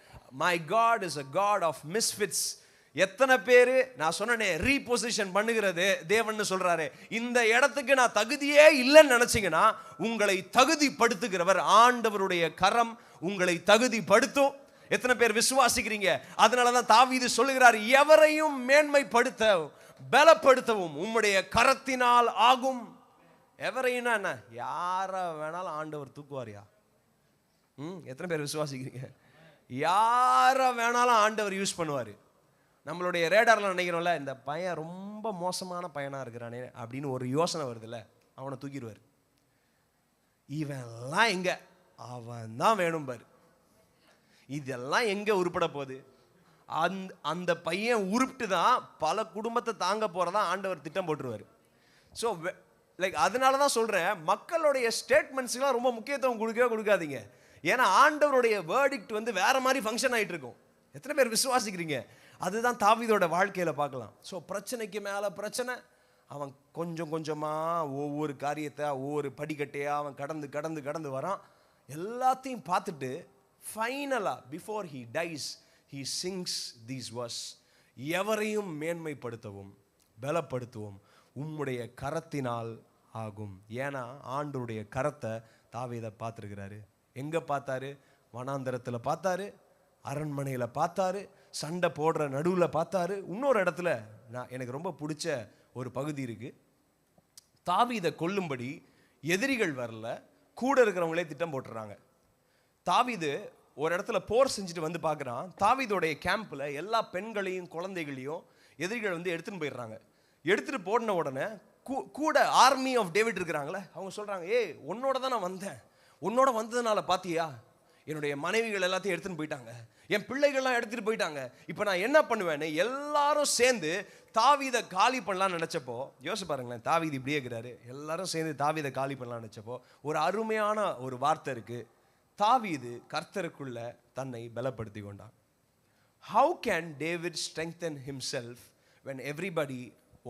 my God is a God of misfits. எத்தனை பேர் நான் சொன்னேனே ரீபொசிஷன் பண்ணுகிறது தேவன் சொல்றாரு. இந்த இடத்துக்கு நான் தகுதியே இல்லைன்னு நினைச்சீங்கன்னா உங்களை தகுதிப்படுத்துகிறவர் ஆண்டவருடைய கரம் உங்களை தகுதிப்படுத்தும். எத்தனை பேர் விசுவாசிக்கிறீங்க? அதனாலதான் தாவீது சொல்லுகிறார், எவரையும் மேன்மைப்படுத்த பலப்படுத்தவும் உம்முடைய கரத்தினால் ஆகும். எவரையும் என்ன, யார வேணாலும் ஆண்டவர் தூக்குவாரியா? எத்தனை பேர் விசுவாசிக்கிறீங்க? யார வேணாலும் ஆண்டவர் யூஸ் பண்ணுவாரு. நம்மளுடைய ரேடாரில் நினைக்கிறோம்ல, இந்த பையன் ரொம்ப மோசமான பையனாக இருக்கிறானே அப்படின்னு ஒரு யோசனை வருதுல்ல, அவனை தூக்கிடுவார். இவன்லாம் எங்க, அவன் தான் வேணும் பாரு. இதெல்லாம் எங்க உருப்பட போகுது? அந்த பையன் உருப்பிட்டு தான் பல குடும்பத்தை தாங்க போறதா ஆண்டவர் திட்டம் போட்டுருவார். ஸோ அதனால தான் சொல்றேன், மக்களுடைய ஸ்டேட்மெண்ட்ஸ்லாம் ரொம்ப முக்கியத்துவம் கொடுக்காதீங்க. ஏன்னா ஆண்டவருடைய வேர்டிக்ட் வேற மாதிரி ஃபங்க்ஷன் ஆகிட்டு இருக்கும். எத்தனை பேர் விசுவாசிக்கிறீங்க? அதுதான் தாவீதோட வாழ்க்கையில பார்க்கலாம். ஸோ பிரச்சனைக்கு மேலே பிரச்சனை, அவன் கொஞ்சம் கொஞ்சமாக ஒவ்வொரு காரியத்தை ஒவ்வொரு படிக்கட்டையா அவன் கடந்து வரான். எல்லாத்தையும் பார்த்துட்டு ஃபைனலாக before he dies he sings these verse, எவரையும் மேன்மைப்படுத்தவும் பலப்படுத்துவோம் உம்முடைய கரத்தினால் ஆகும். ஏன்னா ஆண்டவருடைய கரத்தை தாவீதை பார்த்துருக்கிறாரு. எங்கே பார்த்தாரு? வனாந்தரத்தில் பார்த்தாரு, அரண்மனையில் பார்த்தாரு, சண்டை போடுற நடுவில் பார்த்தாரு. இன்னொரு இடத்துல எனக்கு ரொம்ப பிடிச்ச ஒரு பகுதி இருக்கு. தாவீதை கொல்லும்படி எதிரிகள் வரல, கூட இருக்கிறவங்களே திட்டம் போட்டுறாங்க. தாவீது ஒரு இடத்துல போர் செஞ்சுட்டு வந்து பார்க்குறான். தாவீதோடைய கேம்பில் எல்லா பெண்களையும் குழந்தைகளையும் எதிரிகள் வந்து எடுத்துன்னு போயிடுறாங்க. எடுத்துகிட்டு போன உடனே கூட ஆர்மி ஆஃப் டேவிட் இருக்கிறாங்களே, அவங்க சொல்கிறாங்க, ஏய் உன்னோட தான் நான் வந்தேன், உன்னோட வந்ததுனால பார்த்தியா என்னுடைய மனைவிகள் எல்லாத்தையும் எடுத்துன்னு போயிட்டாங்க, என் பிள்ளைகள்லாம் எடுத்துகிட்டு போயிட்டாங்க, இப்போ நான் என்ன பண்ணுவேன்னு எல்லாரும் சேர்ந்து தாவீதை காலி பண்ணலாம்னு நினச்சப்போ, யோசிச்சு பாருங்களேன், தாவீது இப்படியே இருக்கிறாரு, எல்லாரும் சேர்ந்து தாவீதை காலி பண்ணலாம்னு நினச்சப்போ ஒரு அருமையான ஒரு வார்த்தை இருக்குது. தாவீது கர்த்தருக்குள்ள தன்னை பலப்படுத்தி கொண்டான். How can David strengthen himself when everybody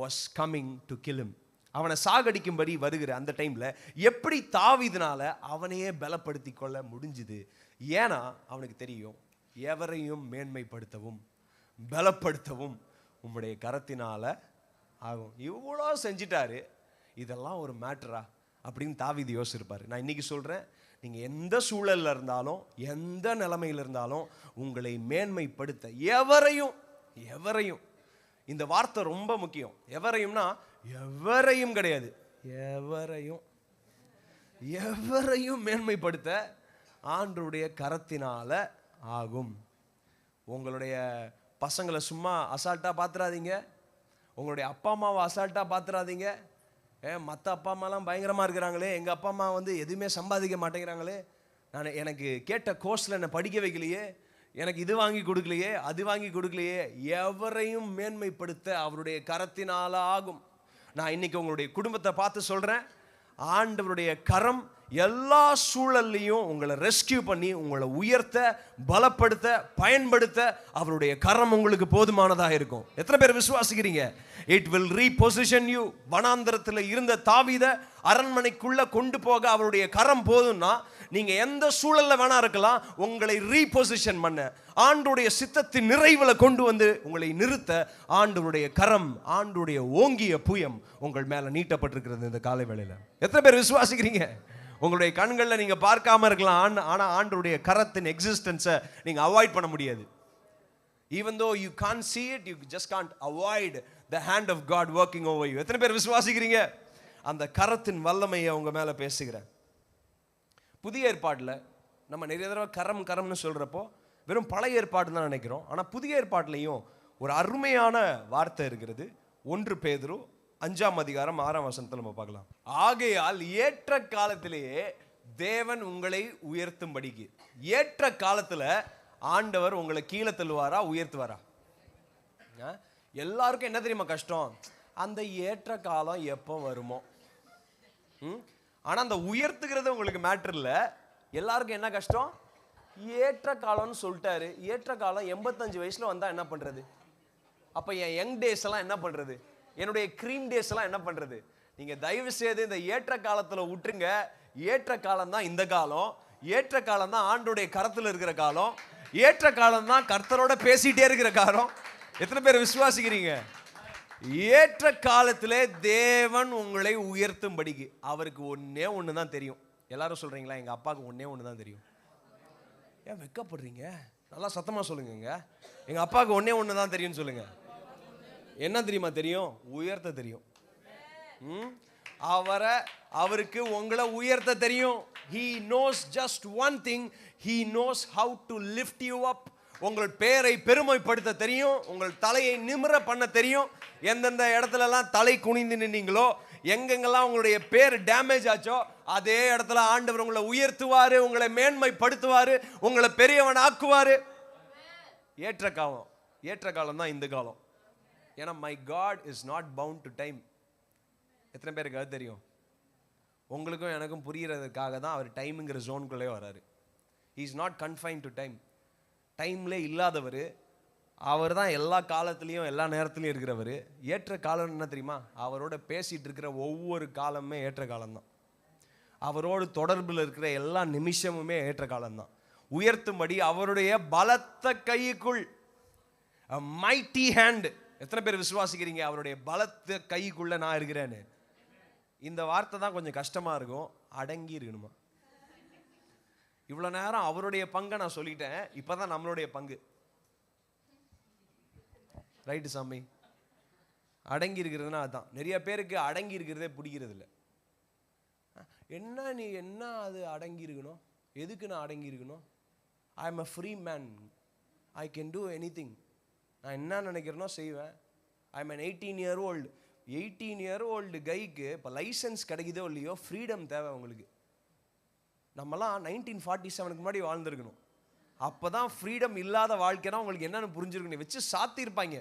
was coming to kill him? அவனை சாகடிக்கும்படி வருகிற அந்த டைம்ல எப்படி தாவீதுனால அவனையே பலப்படுத்தி கொள்ள முடிஞ்சுது? ஏன்னா அவனுக்கு தெரியும், எவரையும் மேன்மைப்படுத்தவும் பலப்படுத்தவும் உம்முடைய கரத்தினால ஆகும். இவ்வளோ செஞ்சிட்டாரு, இதெல்லாம் ஒரு மேட்டரா அப்படின்னு தாவீது யோசிச்சிருப்பாரு. நான் இன்னைக்கு சொல்றேன், நீங்கள் எந்த சூழலில் இருந்தாலும் எந்த நிலைமையில் இருந்தாலும் உங்களை மேன்மைப்படுத்த எவரையும் இந்த வார்த்தை ரொம்ப முக்கியம். எவரையும்னா எவரையும் கிடையாது, எவரையும் மேன்மைப்படுத்த ஆண்டவருடைய கரத்தினால ஆகும். உங்களுடைய பசங்களை சும்மா அசால்ட்டாக பார்த்துறாதீங்க, உங்களுடைய அப்பா அம்மாவை அசால்ட்டாக பார்த்துறாதீங்க. மற்ற அப்பா அம்மாலாம் பயங்கரமாக இருக்கிறாங்களே, எங்கள் அப்பா அம்மா வந்து எதுவுமே சம்பாதிக்க மாட்டேங்கிறாங்களே, எனக்கு கேட்ட கோர்ஸில் என்னை படிக்க வைக்கலையே, எனக்கு இது வாங்கி கொடுக்கலையே, அது வாங்கி கொடுக்கலையே. எவரையும் மேன்மைப்படுத்த அவருடைய கரத்தினால ஆகும். நான் இன்னைக்கு உங்களுடைய குடும்பத்தை பார்த்து சொல்கிறேன், ஆண்டவருடைய கரம் எல்லா சூழல்லையும் உங்களை ரெஸ்கியூ பண்ணி உங்களை உயர்த்த பலப்படுத்த பயன்படுத்த அவருடைய கரம் உங்களுக்கு போதுமானதாக இருக்கும். எத்தனை பேர் விசுவாசிக்கிறீங்க? It will reposition you. வனாந்தரத்தில் இருந்த தாவீதை அரண்மனைக்குள்ள கொண்டு போக அவருடைய கரம் போதும்னா நீங்க எந்த சூழல்ல வேணா இருக்கலாம், உங்களை ரீபொசிஷன் பண்ண ஆண்டவருடைய சித்தத்தின் நிறைவில் கொண்டு வந்து உங்களை நிறுத்த ஆண்டவருடைய கரம், ஆண்டவருடைய ஓங்கிய புயம் உங்கள் மேல நீட்டப்பட்டிருக்கிறது இந்த காலை வேளையில. எத்தனை பேர் விசுவாசிக்கிறீங்க? உங்களுடைய கண்களில் நீங்க பார்க்காம இருக்கலாம், ஆனா ஆண்டவருடைய கரத்தின் எக்ஸிஸ்டன்ஸை நீங்க அவாய்ட் பண்ண முடியாது. Even though you can't see it, you just can't avoid the hand of God working over you. எத்தனை பேர் விசுவாசிக்கிறீங்க? அந்த கரத்தின் வல்லமையை உங்க மேல பேசுகிறேன். புதிய ஏற்பாட்டில் நம்ம நிறைய தடவை கரம்னு சொல்றப்போ வெறும் பழைய ஏற்பாடு தான் நினைக்கிறோம். ஆனால் புதிய ஏற்பாட்டிலையும் ஒரு அருமையான வார்த்தை இருக்கிறது. 1 பேதுரு 5ஆம் அதிகாரம் 6ஆம் வசனத்தில் நம்ம பார்க்கலாம். ஆகையால் ஏற்ற காலத்திலேயே தேவன் உங்களை உயர்த்தும்படிக்கு. ஏற்ற காலத்துல ஆண்டவர் உங்களை கீழே தள்ளுவாரா உயர்த்துவாரா? எல்லாருக்கும் என்ன தெரியுமா கஷ்டம்? அந்த ஏற்ற காலம் எப்போ வருமோ. ஆனா அந்த உயர்த்துகிறது உங்களுக்கு மேட்டர் இல்ல. எல்லாருக்கும் என்ன கஷ்டம்? ஏற்ற காலம்னு சொல்லிட்டாரு. ஏற்ற காலம் 85 வயசுல வந்தா என்ன பண்றது? அப்ப என் யங் டேஸ் எல்லாம் என்ன பண்றது? என்னுடைய க்ரீம் டேஸ் எல்லாம் என்ன பண்றது? நீங்க தயவு செய்து இந்த ஏற்ற காலத்துல விட்டுருங்க. ஏற்ற காலம் தான் இந்த காலம். ஏற்ற காலம் தான் ஆண்டோடைய கரத்துல இருக்கிற காலம். ஏற்ற காலம் தான் கர்த்தரோட பேசிட்டே இருக்கிற காலம். எத்தனை பேர் விசுவாசிக்கிறீங்க? ஏற்ற காலத்திலே தேவன் உங்களை உயர்த்தும்படிக்கு அவருக்கு ஒன்னே ஒன்று தான் தெரியும். எல்லாரும் சொல்றீங்களா? எங்க அப்பாவுக்கு ஒன்னே ஒன்று தான் தெரியும். ஏன் வெக்கப்படுறீங்க? நல்லா சத்தமா சொல்லுங்க. எங்க அப்பாவுக்கு ஒன்னே ஒன்று தான் தெரியும்னு சொல்லுங்க. என்ன தெரியுமா தெரியும்? உயர்த்த தெரியும். அவருக்கு உங்களை உயர்த்த தெரியும். He knows just one thing. He knows how to lift you up. உங்கள் பேரை பெருமைப்படுத்த தெரியும். உங்கள் தலையை நிமிர பண்ண தெரியும். எந்தெந்த இடத்துல எல்லாம் தலை குனிந்து நின்னீங்களோ, எங்கெங்கெல்லாம் உங்களுடைய பேர் டேமேஜ் ஆச்சோ, அதே இடத்துல ஆண்டவர் உங்களை உயர்த்துவாரு, உங்களை மேன்மைப்படுத்துவாரு, உங்களை பெரியவன் ஆக்குவாரு. ஏற்ற காலம் தான் இந்த காலம். ஏன்னா my God is not bound to time. எத்தனை பேருக்கு அது தெரியும்? உங்களுக்கும் எனக்கும் புரியறதுக்காக தான் அவர் டைம்ங்கிற ஜோனுக்குள்ளே வராரு. He is not confined to time. டைம்ல இல்லாதவர் அவர் தான். எல்லா காலத்துலேயும் எல்லா நேரத்துலையும் இருக்கிறவர். ஏற்ற காலம் என்ன தெரியுமா? அவரோட பேசிட்டு இருக்கிற ஒவ்வொரு காலமுமே ஏற்ற காலம்தான். அவரோடு தொடர்பில் இருக்கிற எல்லா நிமிஷமுமே ஏற்ற காலம்தான். உயர்த்தும்படி அவருடைய பலத்த கைக்குள், மைட்டி ஹேண்ட். எத்தனை பேர் விசுவாசிக்கிறீங்க அவருடைய பலத்த கைக்குள்ள நான் இருக்கிறேன்னு? இந்த வார்த்தை தான் கொஞ்சம் கஷ்டமா இருக்கும். அடங்கி இருக்கணுமா? இவ்வளோ நேரம் அவருடைய பங்கை நான் சொல்லிட்டேன், இப்போதான் நம்மளுடைய பங்கு. ரைட்டு சாமி? அடங்கி இருக்கிறதுனா அதுதான். நிறைய பேருக்கு அடங்கி இருக்கிறதே பிடிக்கிறது இல்லை. என்ன நீ என்ன அது அடங்கி இருக்கணும்? எதுக்கு நான் அடங்கி இருக்கணும்? I am a free man, I can do any thing. நான் என்ன நினைக்கிறேனோ செய்வேன். I am an 18 year old. 18 year old கைக்கு இப்போ லைசன்ஸ் கிடைக்குதோ இல்லையோ, ஃப்ரீடம் தேவை உங்களுக்கு. நம்மலாம் 1947க்கு முன்னாடி வாழ்ந்துருக்கணும். அப்போ தான் ஃப்ரீடம் இல்லாத வாழ்க்கைனா உங்களுக்கு என்னென்னு புரிஞ்சிருக்கணும். வச்சு சாத்தியிருப்பாங்க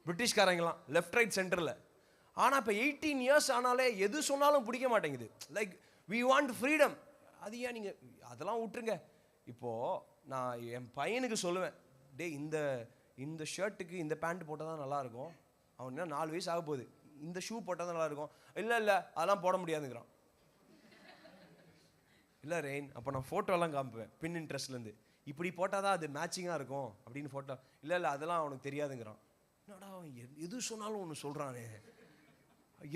பிரிட்டிஷ்காரங்களாம் லெஃப்ட் ரைட் சென்டரில். ஆனால் இப்போ 18 years ஆனாலே எது சொன்னாலும் பிடிக்க மாட்டேங்குது. Like we want freedom. அது ஏன் நீங்கள் அதெல்லாம் விட்டுருங்க. இப்போது நான் என் பையனுக்கு சொல்லுவேன், டே இந்த ஷர்ட்டுக்கு இந்த பேண்ட் போட்டால் தான் நல்லாயிருக்கும். அவன் என்ன 4 வயசு ஆக போகுது. இந்த ஷூ போட்டால் தான் நல்லாயிருக்கும். இல்லை அதெல்லாம் போட முடியாதுங்கிறான். இல்லை ரெயின், அப்போ நான் ஃபோட்டோலாம் காமிப்பேன் பின் இன்ட்ரெஸ்ட்லேருந்து. இப்படி போட்டால் தான் அது மேட்சிங்காக இருக்கும் அப்படின்னு ஃபோட்டோ. இல்லை அதெல்லாம் அவனுக்கு தெரியாதுங்கிறான். என்னடா அவன் எது சொன்னாலும் ஒன்று சொல்கிறானே,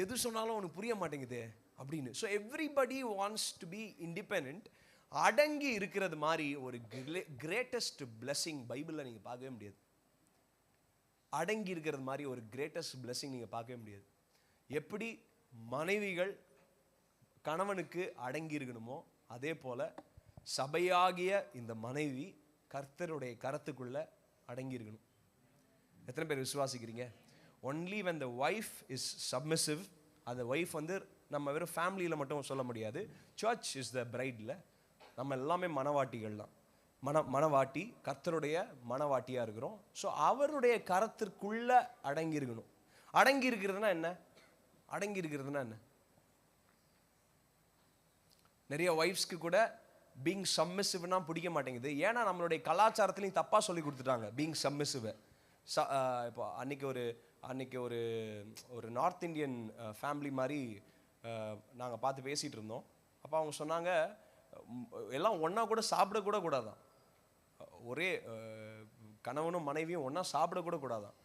எது சொன்னாலும் அவனுக்கு புரிய மாட்டேங்குது அப்படின்னு. So everybody wants to be independent. அடங்கி இருக்கிறது மாதிரி ஒரு கிரேட்டஸ்ட் பிளெஸிங் பைபிளில் நீங்கள் பார்க்கவே முடியாது. அடங்கி இருக்கிறது மாதிரி ஒரு கிரேட்டஸ்ட் பிளெஸிங் நீங்கள் பார்க்கவே முடியாது. எப்படி மனைவிகள் கணவனுக்கு அடங்கி இருக்கணுமோ, அதே போல் சபையாகிய இந்த மனைவி கர்த்தருடைய கரத்துக்குள்ள அடங்கி இருக்கணும். எத்தனை பேர் விசுவாசிக்கிறீங்க? Only when the wife is submissive. அந்த ஒய்ஃப் வந்து நம்ம வெறும் ஃபேமிலியில் மட்டும் சொல்ல முடியாது. சர்ச் இஸ் த பிரைடில் நம்ம எல்லாமே மணவாட்டிகள் தான். மணவாட்டி கர்த்தருடைய மணவாட்டியாக இருக்கிறோம். ஸோ அவருடைய கரத்திற்குள்ள அடங்கி இருக்கணும். அடங்கி இருக்கிறதுனா என்ன? அடங்கி இருக்கிறதுனா என்ன? நிறைய ஒய்ஃப்ஸ்க்கு கூட பீங் சப்மிசிவ்னா பிடிக்க மாட்டேங்குது. ஏன்னா நம்மளுடைய கலாச்சாரத்துலையும் தப்பாக சொல்லி கொடுத்துட்டாங்க பீங் சப்மிசிவ். இப்போ அன்னைக்கு ஒரு நார்த் இந்தியன் ஃபேமிலி மாதிரி நாங்கள் பார்த்து பேசிகிட்டு இருந்தோம். அப்போ அவங்க சொன்னாங்க, எல்லாம் ஒன்றா கூட சாப்பிடக்கூட கூடாதான். ஒரே கணவனும் மனைவியும் ஒன்றா சாப்பிடக்கூட கூடாதான்.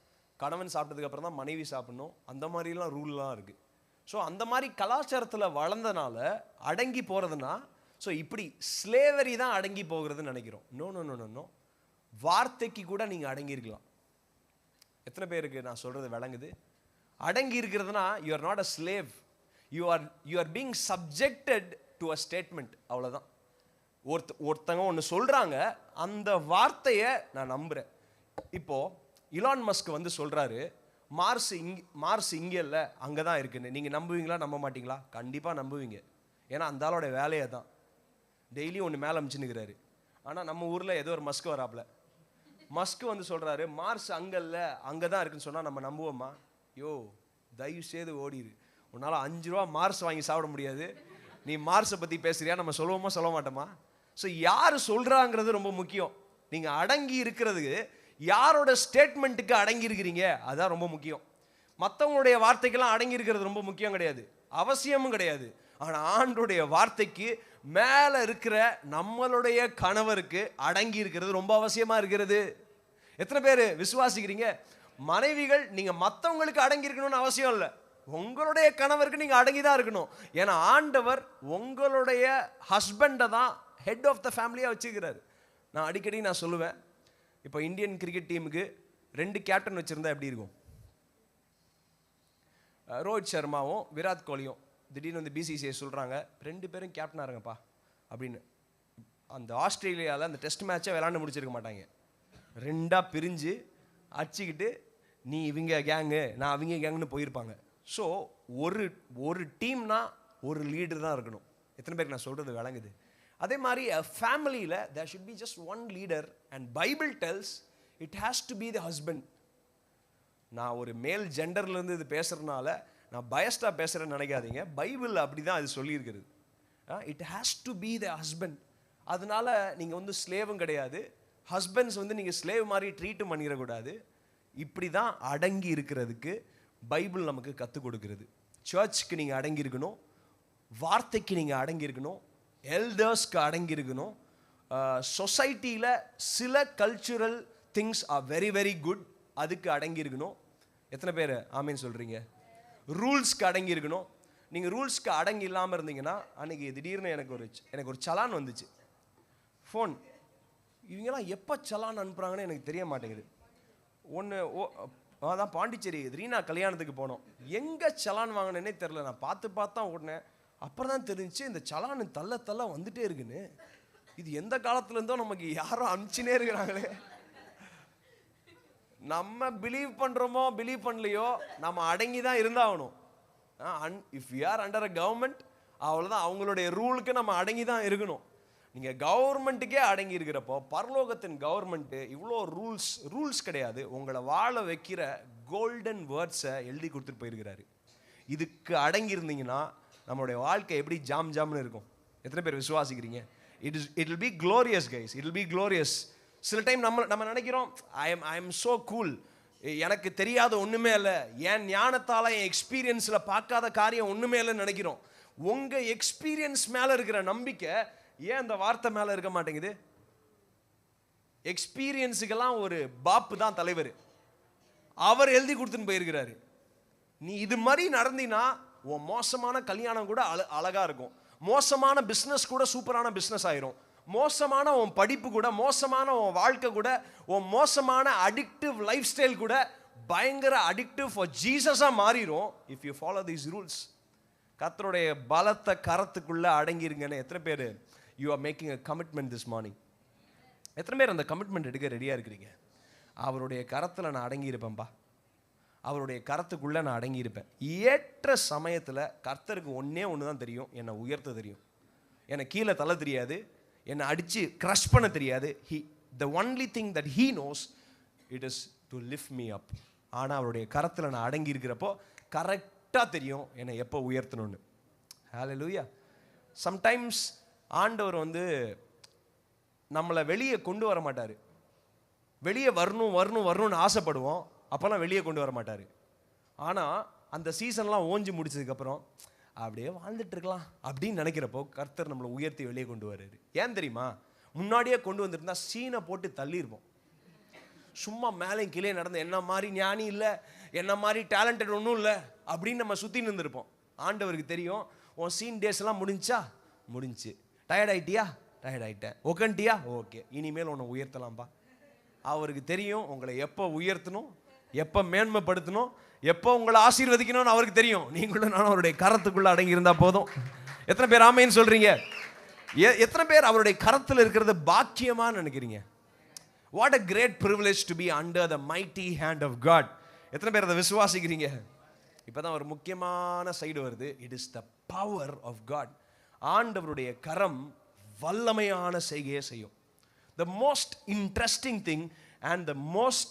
கணவன் சாப்பிட்டதுக்கப்புறம் தான் மனைவி சாப்பிடணும். அந்த மாதிரிலாம் ரூல்லாம் இருக்குது. ஸோ அந்த மாதிரி கலாச்சாரத்தில் வளர்ந்தனால அடங்கி போகிறதுனா, ஸோ இப்படி ஸ்லேவரி தான் அடங்கி போகிறதுன்னு நினைக்கிறோம். நோ, வார்த்தைக்கு கூட நீங்கள் அடங்கி இருக்கலாம். எத்தனை பேருக்கு நான் சொல்கிறது விளங்குது? அடங்கி இருக்கிறதுனா you are not a slave, you are being subjected to a statement. அவ்வளோதான். ஒருத்தங்க ஒன்று சொல்கிறாங்க, அந்த வார்த்தையை நான் நம்புகிறேன். இப்போது இலான் மஸ்க் வந்து சொல்கிறாரு, மார்ஸ் இங்கே இல்லை அங்கே தான் இருக்குன்னு. நீங்கள் நம்புவீங்களா நம்ப மாட்டீங்களா? கண்டிப்பாக நம்புவீங்க. ஏன்னா அந்த ஆளோட வேலையை தான். டெய்லியும் ஒன்று மேலே அமிச்சுன்னுக்கிறாரு. ஆனால் நம்ம ஊரில் ஏதோ ஒரு மஸ்க் வராப்புல. மஸ்க் வந்து சொல்கிறாரு மார்ஸ் அங்கே இல்லை அங்கே தான் இருக்குன்னு சொன்னால் நம்ம நம்புவோமா? தயவு செய்து ஓடிடு. உன்னால் 5 ரூபா மார்ஸ் வாங்கி சாப்பிட முடியாது, நீ மார்ஸை பற்றி பேசுறியா? நம்ம சொல்லுவோமா சொல்ல மாட்டோமா? ஸோ யார் சொல்கிறாங்கிறது ரொம்ப முக்கியம். நீங்கள் அடங்கி இருக்கிறதுக்கு யாரோட ஸ்டேட்மெண்ட்டுக்கு அடங்கி இருக்கிறீங்க அதுதான் ரொம்ப முக்கியம். மற்றவங்களுடைய வார்த்தைக்கெல்லாம் அடங்கி இருக்கிறது ரொம்ப முக்கியம் கிடையாது, அவசியமும் கிடையாது. ஆனால் ஆண்டோடைய வார்த்தைக்கு மேலே இருக்கிற நம்மளுடைய கணவருக்கு அடங்கி இருக்கிறது ரொம்ப அவசியமாக இருக்கிறது. எத்தனை பேர் விசுவாசிக்கிறீங்க? மனைவிகள் நீங்கள் மற்றவங்களுக்கு அடங்கி இருக்கணும்னு அவசியம் இல்லை, உங்களுடைய கணவருக்கு நீங்கள் அடங்கி தான் இருக்கணும். ஏன்னா ஆண்டவர் உங்களுடைய ஹஸ்பண்டை தான் ஹெட் ஆஃப் த ஃபேமிலியாக வச்சுக்கிறாரு. நான் அடிக்கடி சொல்லுவேன், இப்போ இந்தியன் கிரிக்கெட் டீமுக்கு 2 கேப்டன் வச்சுருந்தா எப்படி இருக்கும்? ரோஹித் சர்மாவும் விராட் கோலியும் திடீர்னு வந்து பிசிசிஐ சொல்கிறாங்க 2 பேரும் கேப்டனாக இருங்கப்பா அப்படின்னு. அந்த ஆஸ்திரேலியாவில் அந்த டெஸ்ட் மேட்சை விளாண்டு முடிச்சிருக்க மாட்டாங்க. 2ஆக பிரிஞ்சு அடிச்சுக்கிட்டு நீ இவங்க கேங்கு நான் அவங்க கேங்குன்னு போயிருப்பாங்க. ஸோ ஒரு டீம்னா ஒரு லீடர் தான் இருக்கணும். எத்தனை பேருக்கு நான் சொல்கிறது விளங்குது? அதே மாதிரி ஃபேமிலியில் there should be just one leader and Bible tells it has to be the husband. நான் ஒரு மேல் ஜெண்டர்லேருந்து இது பேசுகிறதுனால நான் பயஸ்டாக பேசுகிறேன்னு நினைக்காதீங்க. பைபிள் அப்படி தான் அது சொல்லியிருக்கிறது. It has to be the husband. அதனால நீங்கள் வந்து ஸ்லேவும் கிடையாது, ஹஸ்பண்ட்ஸ் வந்து நீங்கள் ஸ்லேவ் மாதிரி ட்ரீட்டும் பண்ணிடக்கூடாது. இப்படி தான் அடங்கி இருக்கிறதுக்கு பைபிள் நமக்கு கற்றுக் கொடுக்கிறது. சர்ச்சுக்கு நீங்கள் அடங்கி இருக்கணும், வார்த்தைக்கு நீங்கள் அடங்கி இருக்கணும், எல்டர்ஸ்க்கு அடங்கி இருக்கணும். சொசைட்டியில் சில cultural things are very very good, அதுக்கு அடங்கி இருக்கணும். எத்தனை பேர் ஆமீன் சொல்கிறீங்க? ரூல்ஸ்க்கு அடங்கி இருக்கணும். நீங்கள் ரூல்ஸ்க்கு அடங்கி இல்லாமல் இருந்தீங்கன்னா, அன்றைக்கி திடீர்னு எனக்கு ஒரு சலான் வந்துச்சு. ஃபோன். இவங்கெல்லாம் எப்போ சலான் அனுப்புகிறாங்கன்னு எனக்கு தெரிய மாட்டேங்குது. அதான் பாண்டிச்சேரி ரீனா கல்யாணத்துக்கு போனோம். எங்கே சலான் வாங்கினேன்னே தெரில. நான் பார்த்து ஓடினேன். அப்புறம் தான் தெரிஞ்சு இந்த சலான் தள்ள வந்துட்டே இருக்குன்னு. இது எந்த காலத்துலேருந்தோ நமக்கு யாரும் அனுப்பிச்சுனே இருக்கிறாங்களே. நம்ம பிலீவ் பண்ணுறோமோ பிலீவ் பண்ணலையோ நம்ம அடங்கி தான் இருந்தாகணும். If you are under a government, அவ்வளோதான், அவங்களுடைய ரூலுக்கு நம்ம அடங்கி தான் இருக்கணும். நீங்கள் கவர்மெண்ட்டுக்கே அடங்கி இருக்கிறப்போ பரலோகத்தின் கவர்மெண்ட்டு இவ்வளோ ரூல்ஸ் கிடையாது. உங்களை வாழ வைக்கிற கோல்டன் வேர்ட்ஸை எழுதி கொடுத்துட்டு போயிருக்கிறாரு. இதுக்கு அடங்கி இருந்தீங்கன்னா நம்மளுடைய வாழ்க்கை எப்படி ஜாம்னு இருக்கும். எத்தனை பேர் விசுவாசிக்கிறீங்க? It will be glorious guys, it will be glorious. சில டைம் நம்ம நினைக்கிறோம் ஐ எம் ஸோ கூல், எனக்கு தெரியாத ஒன்றுமே இல்லை, என் ஞானத்தால் என் எக்ஸ்பீரியன்ஸில் பார்க்காத காரியம் ஒன்றுமே இல்லைன்னு நினைக்கிறோம். உங்கள் எக்ஸ்பீரியன்ஸ் மேலே இருக்கிற நம்பிக்கை ஏன் அந்த வார்த்தை மேலே இருக்க மாட்டேங்குது? எக்ஸ்பீரியன்ஸுக்கெல்லாம் ஒரு பாப்பு தான் தலைவர். அவர் எழுதி கொடுத்துன்னு போயிருக்கிறாரு. நீ இது மாதிரி நடந்தீங்கன்னா உன் மோசமான கல்யாணம் கூட அழகாக இருக்கும், மோசமான பிஸ்னஸ் கூட சூப்பரான பிஸ்னஸ் ஆயிரும், மோசமான உன் படிப்பு கூட, மோசமான உன் வாழ்க்கை கூட, உன் மோசமான அடிக்டிவ் லைஃப் ஸ்டைல் கூட பயங்கர அடிக்டிவ் ஃபார் ஜீசஸாக மாறிடும் if you follow these rules. கர்த்தருடைய பலத்த கரத்துக்குள்ளே அடங்கிருங்கன்னு எத்தனை பேர் you are making a commitment this morning? எத்தனை பேர் அந்த கமிட்மெண்ட் எடுக்க ரெடியாக இருக்கிறீங்க? அவருடைய கரத்தில் நான் அடங்கியிருப்பேன்பா, அவருடைய கரத்துக்குள்ளே நான் அடங்கியிருப்பேன். ஏற்ற சமயத்தில் கர்த்தருக்கு ஒன்று தான் தெரியும், என்னை உயர்த்த தெரியும். என்னை கீழே தள்ள தெரியாது, என்னை அடித்து க்ரஷ் பண்ண தெரியாது. the only thing that he knows it is to lift me up. ஆனால் அவருடைய கரத்தில் நான் அடங்கி இருக்கிறப்போ கரெக்டாக தெரியும் என்னை எப்போ உயர்த்தணும்னு. ஹல்லேலூயா. சம்டைம்ஸ் ஆண்டவர் நம்மளை வெளியே கொண்டு வர மாட்டார். வெளியே வரணும்னு ஆசைப்படுவோம், அப்போல்லாம் வெளியே கொண்டு வர மாட்டார். ஆனால் அந்த சீசன்லாம் ஓஞ்சி முடிச்சதுக்கப்புறம் அப்படியே வாழ்ந்துட்டு இருக்கலாம் அப்படின்னு நினைக்கிறப்போ கர்த்தர் நம்மளை உயர்த்தி வெளியே கொண்டு வர்றாரு. ஏன் தெரியுமா? முன்னாடியே கொண்டு வந்திருந்தா சீனை போட்டு தள்ளியிருப்போம். சும்மா மேலே கீழே நடந்த என்ன மாதிரி ஞானி இல்லை, என்ன மாதிரி டேலண்டட் ஒன்றும் இல்லை அப்படின்னு நம்ம சுற்றி நின்றுருப்போம். ஆண்டவருக்கு தெரியும் உன் சீன் டேஸ் எல்லாம் முடிஞ்சு. டயர்ட் ஆகிட்டியா? டயர்ட் ஆகிட்டேன். உட்காந்துட்டியா? ஓகே, இனிமேல் உன்னை உயர்த்தலாம்பா. அவருக்கு தெரியும் உங்களை எப்போ உயர்த்தணும், எப்போ மேன்மைப்படுத்தணும், எப்போ உங்களை ஆசீர்வதிக்கணும்னு அவருக்கு தெரியும். நீங்களும் நானும் அவருடைய கரத்துக்குள்ளே அடங்கி இருந்தால் போதும். எத்தனை பேர் ஆமேன்னு சொல்கிறீங்க? எத்தனை பேர் அவருடைய கரத்தில் இருக்கிறது பாக்கியமாக நினைக்கிறீங்க? What a great privilege to be under the mighty hand of God. எத்தனை பேர் அதை விசுவாசிக்கிறீங்க? இப்போ தான் ஒரு முக்கியமான சைடு வருது. It is the power of God. ஆண்டவருடைய கரம் வல்லமையான செய்கையை செய்யும். The most interesting thing and the most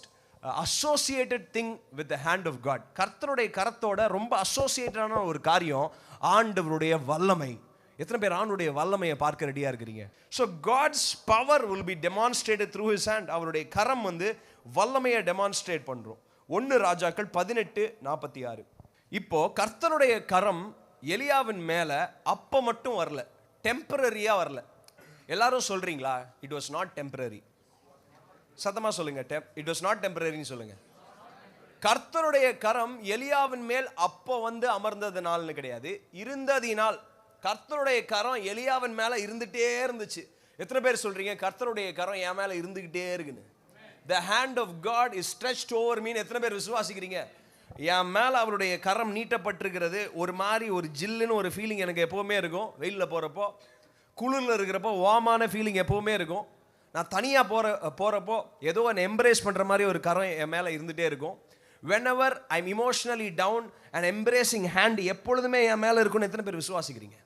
associated thing with the hand of God. கர்த்தருடைய கரத்தோட ரொம்ப அசோசியேட்டடான ஒரு காரியம் ஆண்டவருடைய வல்லமை. எத்தனை பேர் ஆண்டவருடைய வல்லமையை பார்க்க ரெடியா இருக்கிறீங்க? So God's power will be demonstrated through his hand. அவருடைய கரம் வல்லமையை டெமான்ஸ்ட்ரேட் பண்றோம். 1 ராஜாக்கள் 18:46. இப்போ கர்த்தருடைய கரம் எலியாவின் மேல அப்ப மட்டும் வரல, டெம்பரரியா வரல. எல்லாரும் சொல்றீங்களா? It was not temporary. சத்தமா சொல்லுங்க, இட் வாஸ் நாட் டெம்பரரின்னு சொல்லுங்க. கர்த்தருடைய கரம் எலியாவின் மேல் அப்போ அமர்ந்ததுனால்னு கிடையாது, இருந்ததினால். கர்த்தருடைய கரம் எலியாவின் மேல இருந்துட்டே இருந்துச்சு. எத்தனை பேர் சொல்றீங்க கர்த்தருடைய கரம் என் மேல இருந்துகிட்டே இருக்குன்னு? The hand of God is stretched over me. எத்தனை பேர் விசுவாசிக்கிறீங்க? என் மேல அவருடைய கரம் நீட்டப்பட்டிருக்கிறது. ஒரு மாதிரி ஒரு ஜில்லுன்னு ஒரு ஃபீலிங் எனக்கு எப்பவுமே இருக்கும். வெயிலில் போறப்போ, குளிரில் இருக்கிறப்போ வாமான ஃபீலிங் எப்போவுமே இருக்கும். நான் தனியாக போகிறப்போ ஏதோ என்னை எம்ப்ரேஸ் பண்ணுற மாதிரி ஒரு கரம் என் மேலே இருந்துகிட்டே இருக்கும். whenever I'm emotionally down and embracing hand எப்பொழுதுமே என் மேலே இருக்கும்னு எத்தனை பேர் விசுவாசிக்கிறீங்க?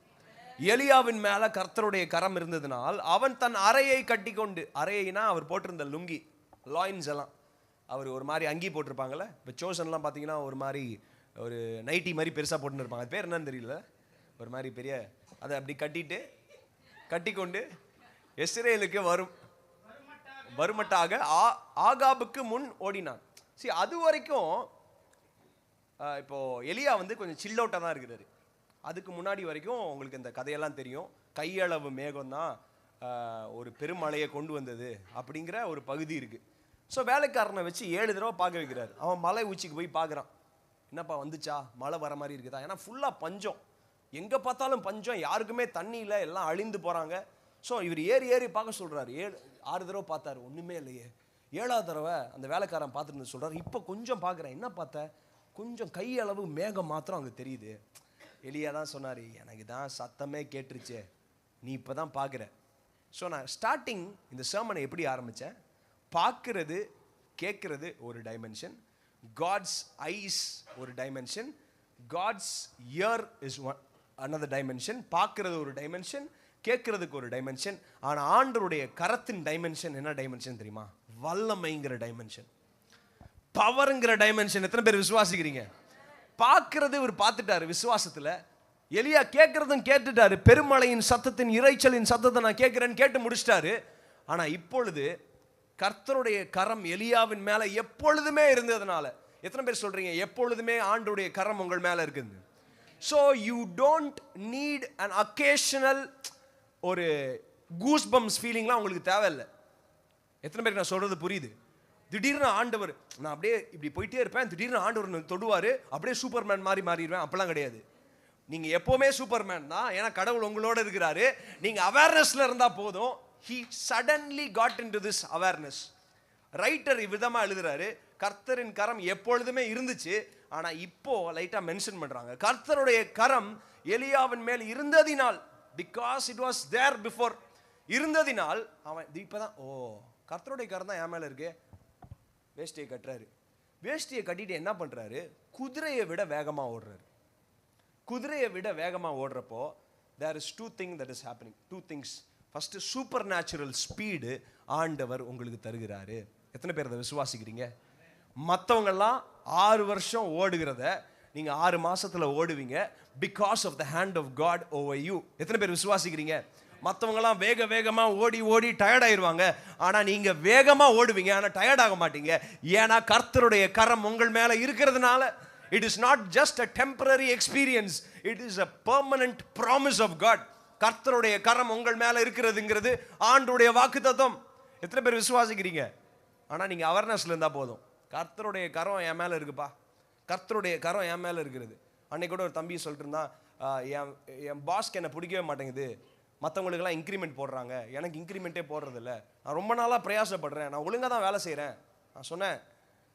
எலியாவின் மேலே கர்த்தருடைய கரம் இருந்ததுனால் அவன் தன் அறையை கட்டி கொண்டு, அறையினா அவர் போட்டிருந்த லுங்கி லாயின்ஸ் எல்லாம், அவர் ஒரு மாதிரி அங்கி போட்டிருப்பாங்கல்ல. இப்போ சோசன்லாம் பார்த்தீங்கன்னா ஒரு மாதிரி ஒரு நைட்டி மாதிரி பெருசாக போட்டுன்னு இருப்பாங்க. அது பேர் என்னன்னு தெரியல, ஒரு மாதிரி பெரிய, அதை அப்படி கட்டிக்கொண்டு இஸ்ரவேலுக்கு வருமட்டாக ஆகாபுக்கு முன் ஓடினான். சரி, அது வரைக்கும் இப்போ எலியா கொஞ்சம் சில் அவுட்டாக தான் இருக்கிறாரு. அதுக்கு முன்னாடி வரைக்கும் உங்களுக்கு இந்த கதையெல்லாம் தெரியும். கையளவு மேகம் தான் ஒரு பெருமழையை கொண்டு வந்தது அப்படிங்கிற ஒரு பகுதி இருக்கு. ஸோ வேலைக்காரனை வச்சு 7 தடவை பார்க்க வைக்கிறாரு. அவன் மலை உச்சிக்கு போய் பார்க்குறான், என்னப்பா வந்துச்சா, மழை வர மாதிரி இருக்குதா? ஏன்னா ஃபுல்லாக பஞ்சம், எங்கே பார்த்தாலும் பஞ்சம், யாருக்குமே தண்ணி இல்லை, எல்லாம் அழிந்து போகிறாங்க. ஸோ இவர் ஏறி ஏறி பார்க்க சொல்கிறாரு. 6 தடவை பார்த்தாரு, ஒன்றுமே இல்லையே. 7ஆவது தடவை அந்த வேலைக்காரன் பார்த்துட்டு சொல்கிறார், இப்போ கொஞ்சம் பார்க்குறேன், என்ன பார்த்த, கொஞ்சம் கையளவு மேகம் மாத்திரம் அங்கே தெரியுது. எலியா தான் சொன்னார், எனக்கு தான் சத்தமே கேட்டுருச்சே, நீ இப்போ தான் பார்க்குற. ஸோ நான் ஸ்டார்டிங் இந்த சர்மனை எப்படி ஆரம்பித்தேன், பார்க்குறது கேட்குறது ஒரு டைமென்ஷன், காட்ஸ் ஐஸ் ஒரு dimension, God's ear is another dimension. பார்க்குறது ஒரு டைமென்ஷன், கேட்கறதுக்கு ஒரு டைமென்ஷன். ஆனால் ஆண்டவருடைய கரத்தின் டைமென்ஷன் என்ன டைமென்ஷன் தெரியுமா? வல்லமைங்கிற டைமென்ஷன், பவருங்கிற டைமென்ஷன். எத்தனை பேர் விசுவாசிக்கிறீங்க? பார்க்கறது இவர் பார்த்துட்டாரு விசுவாசத்தில். எலியா கேட்கறதும் கேட்டுட்டாரு. பெருமழையின் சத்தத்தின் இறைச்சலின் சத்தத்தை நான் கேட்கிறேன்னு கேட்டு முடிச்சிட்டாரு. ஆனால் இப்பொழுது கர்த்தருடைய கரம் எலியாவின் மேலே எப்பொழுதுமே இருந்ததுனால, எத்தனை பேர் சொல்றீங்க எப்பொழுதுமே ஆண்டவருடைய கரம் உங்கள் மேலே இருக்குது? So you don't need an occasional ஒரு கூஸ் பம்ஸ் ஃபீலிங்லாம் உங்களுக்கு தேவையில்லை. எத்தனை பேருக்கு நான் சொல்றது புரியுது? திடீர்னு ஆண்டவர், நான் அப்படியே இப்படி போயிட்டே இருப்பேன், திடீர்னு ஆண்டவர் தொடுவார், அப்படியே சூப்பர்மேன் மாதிரி மாறிடுவேன், அப்பெல்லாம் கிடையாது. நீங்கள் எப்போவுமே சூப்பர்மேன் தான், ஏன்னா கடவுள் உங்களோட இருக்கிறாரு. நீங்கள் அவேர்னஸில் இருந்தால் போதும். He suddenly got into this awareness. Writer இவ்விதமாக எழுதுறாரு, கர்த்தரின் கரம் எப்பொழுதுமே இருந்துச்சு, ஆனால் இப்போ லைட்டாக மென்ஷன் பண்ணுறாங்க. கர்த்தருடைய கரம் எலியாவின் மேல் இருந்ததினால், because it was there before, இருந்ததினால் அவன் இப்போதான், ஓ கர்த்தருடைய கரம் தான் என் மேலே இருக்கு. வேஷ்டியை கட்டுறாரு. வேஷ்டியை கட்டிட்டு என்ன பண்ணுறாரு? குதிரையை விட வேகமாக ஓடுறாரு. குதிரையை விட வேகமாக ஓடுறப்போ there is two things that is happening. Two things. First, super natural speed ஆண்டவர் உங்களுக்கு தருகிறாரு. எத்தனை பேர் அதை விசுவாசிக்கிறீங்க? மற்றவங்கெல்லாம் 6 வருஷம் ஓடுகிறத நீங்கள் 6 மாசத்துல ஓடுவீங்க, because of the hand of God over you. எத்தனை பேர் விசுவாசிக்கிறீங்க? மற்றவங்கலாம் வேக வேகமாக ஓடி ஓடி டயர்ட் ஆயிடுவாங்க, ஆனால் நீங்கள் வேகமாக ஓடுவீங்க, ஆனால் டயர்ட் ஆக மாட்டீங்க. ஏன்னா கர்த்தருடைய கரம் உங்கள் மேலே இருக்கிறதுனால. It is not just a temporary experience, it is a permanent promise of God. கர்த்தருடைய கரம் உங்கள் மேலே இருக்கிறதுங்கிறது ஆண்டவருடைய வாக்குத்தத்தம். எத்தனை பேர் விசுவாசிக்கிறீங்க? ஆனால் நீங்கள் அவேர்னஸ்ல இருந்தால் போதும். கர்த்தருடைய கரம் என் மேலே இருக்குப்பா, கர்த்தருடைய கரம் என் மேலே இருக்கிறது. அன்னைக்கு கூட ஒரு தம்பி சொல்லிட்டு இருந்தான், என் பாஸ்க்கு என்னை பிடிக்கவே மாட்டேங்குது, மற்றவங்களுக்கெல்லாம் இன்க்ரிமெண்ட் போடுறாங்க, எனக்கு இன்க்ரிமெண்ட்டே போடுறதில்ல, நான் ரொம்ப நாளாக பிரயாசப்படுறேன், நான் ஒழுங்காக தான் வேலை செய்கிறேன். நான் சொன்னேன்,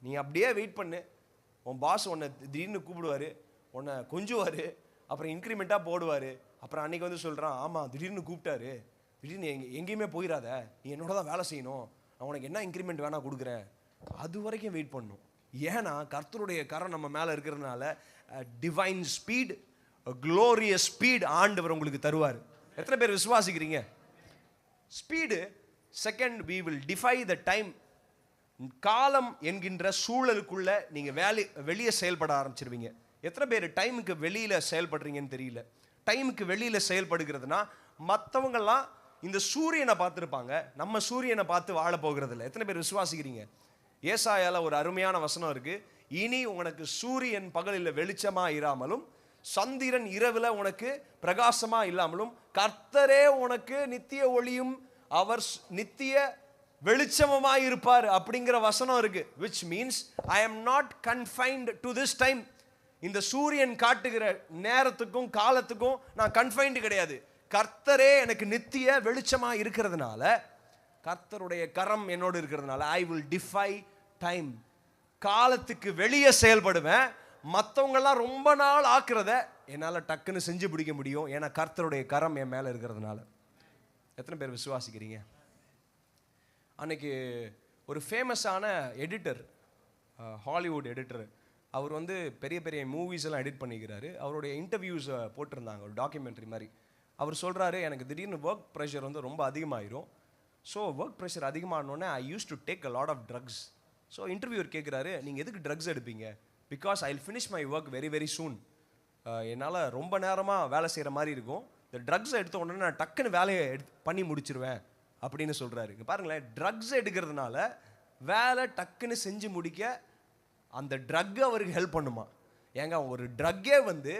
நீ அப்படியே வெயிட் பண்ணு, உன் பாஸ் உன்னை திடீர்னு கூப்பிடுவார், உன்னை கொஞ்சுவார், அப்புறம் இன்க்ரிமெண்ட்டாக போடுவார். அப்புறம் அன்றைக்கி வந்து சொல்கிறான், ஆமாம் திடீர்னு கூப்பிட்டாரு, திடீர்னு எங்கேயுமே போயிடாத, நீ என்னோட தான் வேலை செய்யணும், நான் உனக்கு என்ன இன்க்ரிமெண்ட் வேணால் கொடுக்குறேன். அது வரைக்கும் வெயிட் பண்ணும். ஏன்னா கர்த்தருடைய கரம் நம்ம மேலே இருக்கிறதுனால டிவைன் ஸ்பீட், க்ளோரியஸ் ஸ்பீட் ஆண்டவர் உங்களுக்கு தருவார். எத்தனை பேர் விசுவாசிக்கிறீங்க? Speed. Second, we will defy the time. காலம் என்கின்ற சூழலுக்குள்ள நீங்க வெளியே செயல்பட ஆரம்பிச்சிருவீங்க. எத்தனை பேர் டைமுக்கு வெளியில செயல்படுறீங்கன்னு தெரியல. டைமுக்கு வெளியில செயல்படுகிறதுனா, மற்றவங்கெல்லாம் இந்த சூரியனை பார்த்துருப்பாங்க, நம்ம சூரியனை பார்த்து வாழ போகிறது இல்லை. எத்தனை பேர் விசுவாசிக்கிறீங்க? ஏசாயால ஒரு அருமையான வசனம் இருக்கு, இனி உனக்கு சூரியன் பகலில் வெளிச்சமா இராமலும் சந்திரன் இரவுல உனக்கு பிரகாசமா இல்லாமலும் கர்த்தரே உனக்கு நித்திய ஒளியும் அவர் நித்திய வெளிச்சமமாய் இருப்பார் அப்படிங்கிற வசனம் இருக்கு. which means I am not confined to this time. இந்த சூரியன் காட்டுகிற நேரத்துக்கும் காலத்துக்கும் நான் கன்ஃபைன்டு கிடையாது. கர்த்தரே எனக்கு நித்திய வெளிச்சமா இருக்கிறதுனால, கர்த்தருடைய கரம் என்னோடு இருக்கிறதுனால I will defy time. காலத்துக்கு வெளியே செயல்படுவேன். மற்றவங்கெல்லாம் ரொம்ப நாள் ஆக்குறத என்னால் டக்குன்னு செஞ்சு பிடிக்க முடியும், ஏன்னா கர்த்தருடைய கரம் என் மேலே இருக்கிறதுனால. எத்தனை பேர் விசுவாசிக்கிறீங்க? அன்னைக்கு ஒரு ஃபேமஸான எடிட்டர், ஹாலிவுட் எடிட்டர், அவர் வந்து பெரிய பெரிய மூவிஸ் எல்லாம் எடிட் பண்ணிக்கிறாரு. அவருடைய இன்டர்வியூஸை போட்டிருந்தாங்க, ஒரு டாக்குமெண்ட்ரி மாதிரி. அவர் சொல்கிறாரு, எனக்கு திடீர்னு ஒர்க் ப்ரெஷர் வந்து ரொம்ப அதிகமாகிடும். ஸோ ஒர்க் ப்ரெஷர் அதிகமானோடனே I use to take a lot of drugs. So interviewer கேட்குறாரு, நீங்கள் எதுக்கு ட்ரக்ஸ் எடுப்பீங்க? Because I will finish my work very very soon. என்னால் ரொம்ப நேரமாக வேலை செய்கிற மாதிரி இருக்கும், இந்த ட்ரக்ஸை எடுத்த உடனே நான் டக்குன்னு வேலையை பண்ணி முடிச்சிருவேன் அப்படின்னு சொல்கிறாரு. இங்கே பாருங்களேன், ட்ரக்ஸ் எடுக்கிறதுனால வேலை டக்குன்னு செஞ்சு முடிக்க அந்த ட்ரக் அவருக்கு ஹெல்ப் பண்ணுமா? ஏங்க, ஒரு ட்ரக்கே வந்து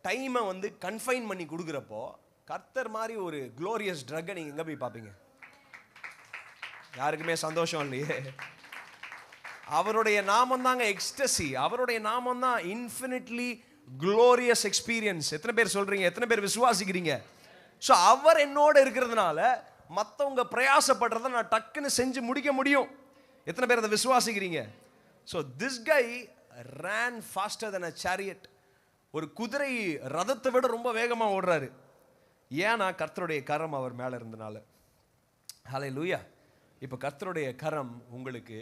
டைமை வந்து கன்ஃபைன் பண்ணி கொடுக்குறப்போ கர்த்தர் மாதிரி ஒரு க்ளோரியஸ் ட்ரக்கை நீங்கள் எங்கே போய் பார்ப்பீங்க? யாருக்குமே சந்தோஷம் இல்லையே. அவருடைய நாமம் தாங்க எக்ஸ்டசி, அவருடைய நாமம் தான் இன்ஃபினிட்லி க்ளோரியஸ் எக்ஸ்பீரியன்ஸ். எத்தனை பேர் சொல்றீங்க? எத்தனை பேர் விசுவாசிக்கிறீங்க? ஸோ அவர் என்னோட இருக்கிறதுனால மற்றவங்க பிரயாசப்படுறத நான் டக்குன்னு செஞ்சு முடிக்க முடியும். எத்தனை பேர் அதை விசுவாசிக்கிறீங்க? So this guy ran faster than a chariot. ஒரு குதிரை ரதத்தை விட ரொம்ப வேகமாக ஓடுறாரு. ஏன்னா கர்த்தருடைய கரம் அவர் மேலே இருந்தனால. ஹல்லேலூயா. இப்போ கர்த்தருடைய கரம் உங்களுக்கு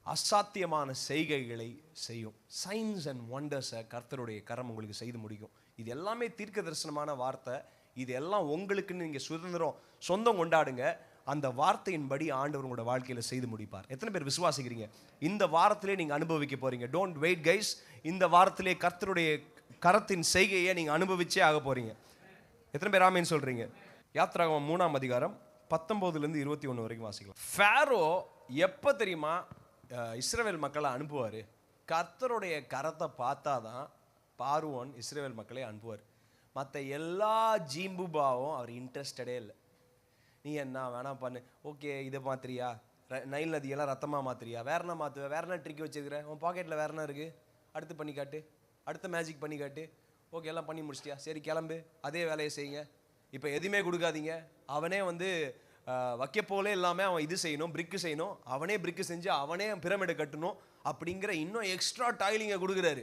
அசாத்தியமான செய்கைகளை செய்யும். சைன்ஸ் அண்ட் வண்டர்ஸை கர்த்தருடைய கரம் உங்களுக்கு செய்து முடிக்கும். இது எல்லாமே தீர்க்க தரிசனமான வார்த்தை. இது எல்லாம் உங்களுக்குன்னு நீங்கள் சுதந்திரம் சொந்தம் கொண்டாடுங்க. அந்த வார்த்தையின்படி ஆண்டவர் உங்களோட வாழ்க்கையில் செய்து முடிப்பார். எத்தனை பேர் விசுவாசிக்கிறீங்க? இந்த வாரத்திலே நீங்கள் அனுபவிக்க போறீங்க. Don't wait guys. இந்த வாரத்திலே கர்த்தருடைய கரத்தின் செய்கையை நீங்கள் அனுபவிச்சே ஆக போறீங்க. எத்தனை பேர் ஆமேன்னு சொல்றீங்க? யாத்திராகமம் 3ஆம் அதிகாரம் 19 21 வரைக்கும் வாசிக்கலாம். ஃபாரோ எப்போ தெரியுமா இஸ்ரவேல் மக்களை அனுப்புவார்? கர்த்தருடைய கரத்தை பார்த்தாதான் பார்வோன் இஸ்ரவேல் மக்களை அனுப்புவார். மற்ற எல்லா ஜீம்புபாவும் அவர் இன்ட்ரெஸ்டடே இல்லை. நீ என்ன வேணா பண்ணு, ஓகே இதை மாத்திரியா, நைல் நதியெல்லாம் ரத்தமாக மாத்திரியா, வேற என்ன மாற்றுவேன், வேற என்ன ட்ரிக் வச்சுருக்கிற, உன் பாக்கெட்டில் வேற என்ன இருக்குது, அடுத்து பண்ணி காட்டு, அடுத்த மேஜிக் பண்ணி காட்டு, ஓகே எல்லாம் பண்ணி முடிச்சிட்டியா, சரி கிளம்பு, அதே வேலையை செய்யுங்க. இப்போ எதுவுமே கொடுக்காதீங்க. அவனே வைக்க போலே இல்லாமல் அவன் இது செய்யணும், பிரிக்கு செய்யணும், அவனே பிரிக்கு செஞ்சு அவனே பிரமிடை கட்டணும் அப்படிங்கிற இன்னும் எக்ஸ்ட்ரா டாய்லிங்கை கொடுக்குறாரு.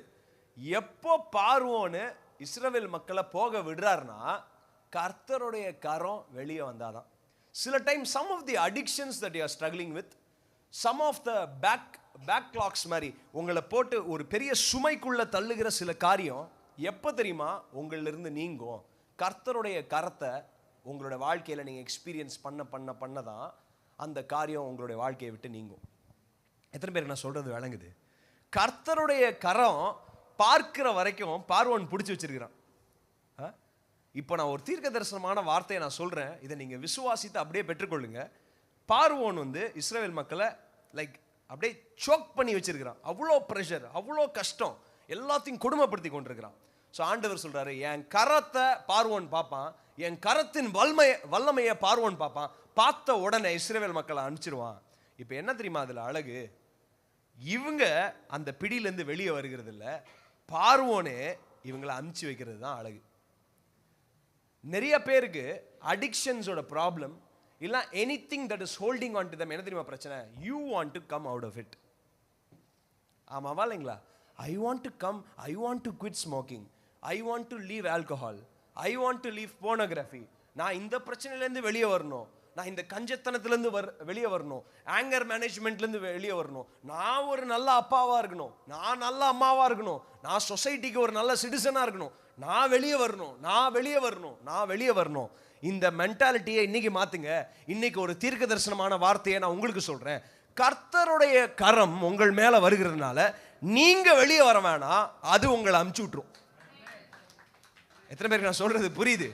எப்போ பார்வோன்னு இஸ்ரவேல் மக்களை போக விடுறாருன்னா கர்த்தருடைய கரம் வெளியே வந்தாதான். சில time some of the addictions that you are struggling with, some of the backlogs மாதிரி உங்களை போட்டு ஒரு பெரிய சுமைக்குள்ள தள்ளுகிற சில காரியம் எப்போ தெரியுமா உங்களிலிருந்து நீங்கும்? கர்த்தருடைய கரத்தை உங்களோட வாழ்க்கையில் நீங்கள் எக்ஸ்பீரியன்ஸ் பண்ண தான் அந்த காரியம் உங்களுடைய வாழ்க்கையை விட்டு நீங்கும். எத்தனை பேருக்கு நான் சொல்கிறது விளங்குது? கர்த்தருடைய கரம் பார்க்கிற வரைக்கும் பார்வோன் பிடிச்சி வச்சிருக்கிறான். இப்போ நான் ஒரு தீர்க்க தரிசனமான வார்த்தையை நான் சொல்கிறேன், இதை நீங்கள் விசுவாசித்து அப்படியே பெற்றுக்கொள்ளுங்க. பார்வோன் இஸ்ரவேல் மக்களை அப்படியே சோக் பண்ணி வச்சிருக்கிறான். அவ்வளோ ப்ரெஷர், அவ்வளோ கஷ்டம், எல்லாத்தையும் கொடுமைப்படுத்தி கொண்டிருக்கிறான். ஸோ ஆண்டவர் சொல்கிறாரு, என் கரத்தை பார்வோன் பார்ப்பான், என் கரத்தின் வல்லமையை பார்வோன் பார்ப்பான், பார்த்த உடனே இஸ்ரவேல் மக்களை அனுப்பிச்சிருவான். இப்போ என்ன தெரியுமா அதில் அழகு? இவங்க அந்த பிடியிலேருந்து வெளியே வருகிறது இல்லை, பார்வோனே இவங்களை அனுப்பிச்சு வைக்கிறது தான் அழகு. நிறைய பேருக்கு அடிக்ஷன்ஸோட ப்ராப்ளம் இல்லை, anything that is holding on to them என்ன தெரியுமா பிரச்சனை? You want to come out of it. ஆமாவா இல்லைங்களா? I want to come, I want to quit smoking, I want to leave alcohol, I want to leave pornography. நான் இந்த பிரச்சனையிலேருந்து வெளியே வரணும், நான் இந்த கஞ்சத்தனத்துலேருந்து வெளியே வரணும், ஆங்கர் மேனேஜ்மெண்ட்லேருந்து வெளியே வரணும், நான் ஒரு நல்ல அப்பாவாக இருக்கணும், நான் நல்ல அம்மாவாக இருக்கணும், நான் சொசைட்டிக்கு ஒரு நல்ல சிட்டிசனாக இருக்கணும், நான் வெளியே வரணும், நான் வெளியே வரணும், நான் வெளியே வரணும். இந்த மென்டாலிட்டியை இன்னைக்கு மாற்றுங்க. இன்னைக்கு ஒரு தீர்க்க தரிசனமான வார்த்தையை நான் உங்களுக்கு சொல்கிறேன். கர்த்தருடைய கரம் உங்கள் மேலே வருகிறதுனால நீங்கள் வெளியே வர வேணாம், அது உங்களை அமுச்சு விட்டுரும். எத்தனை பேருக்கு நான் சொல்கிறது புரியுது?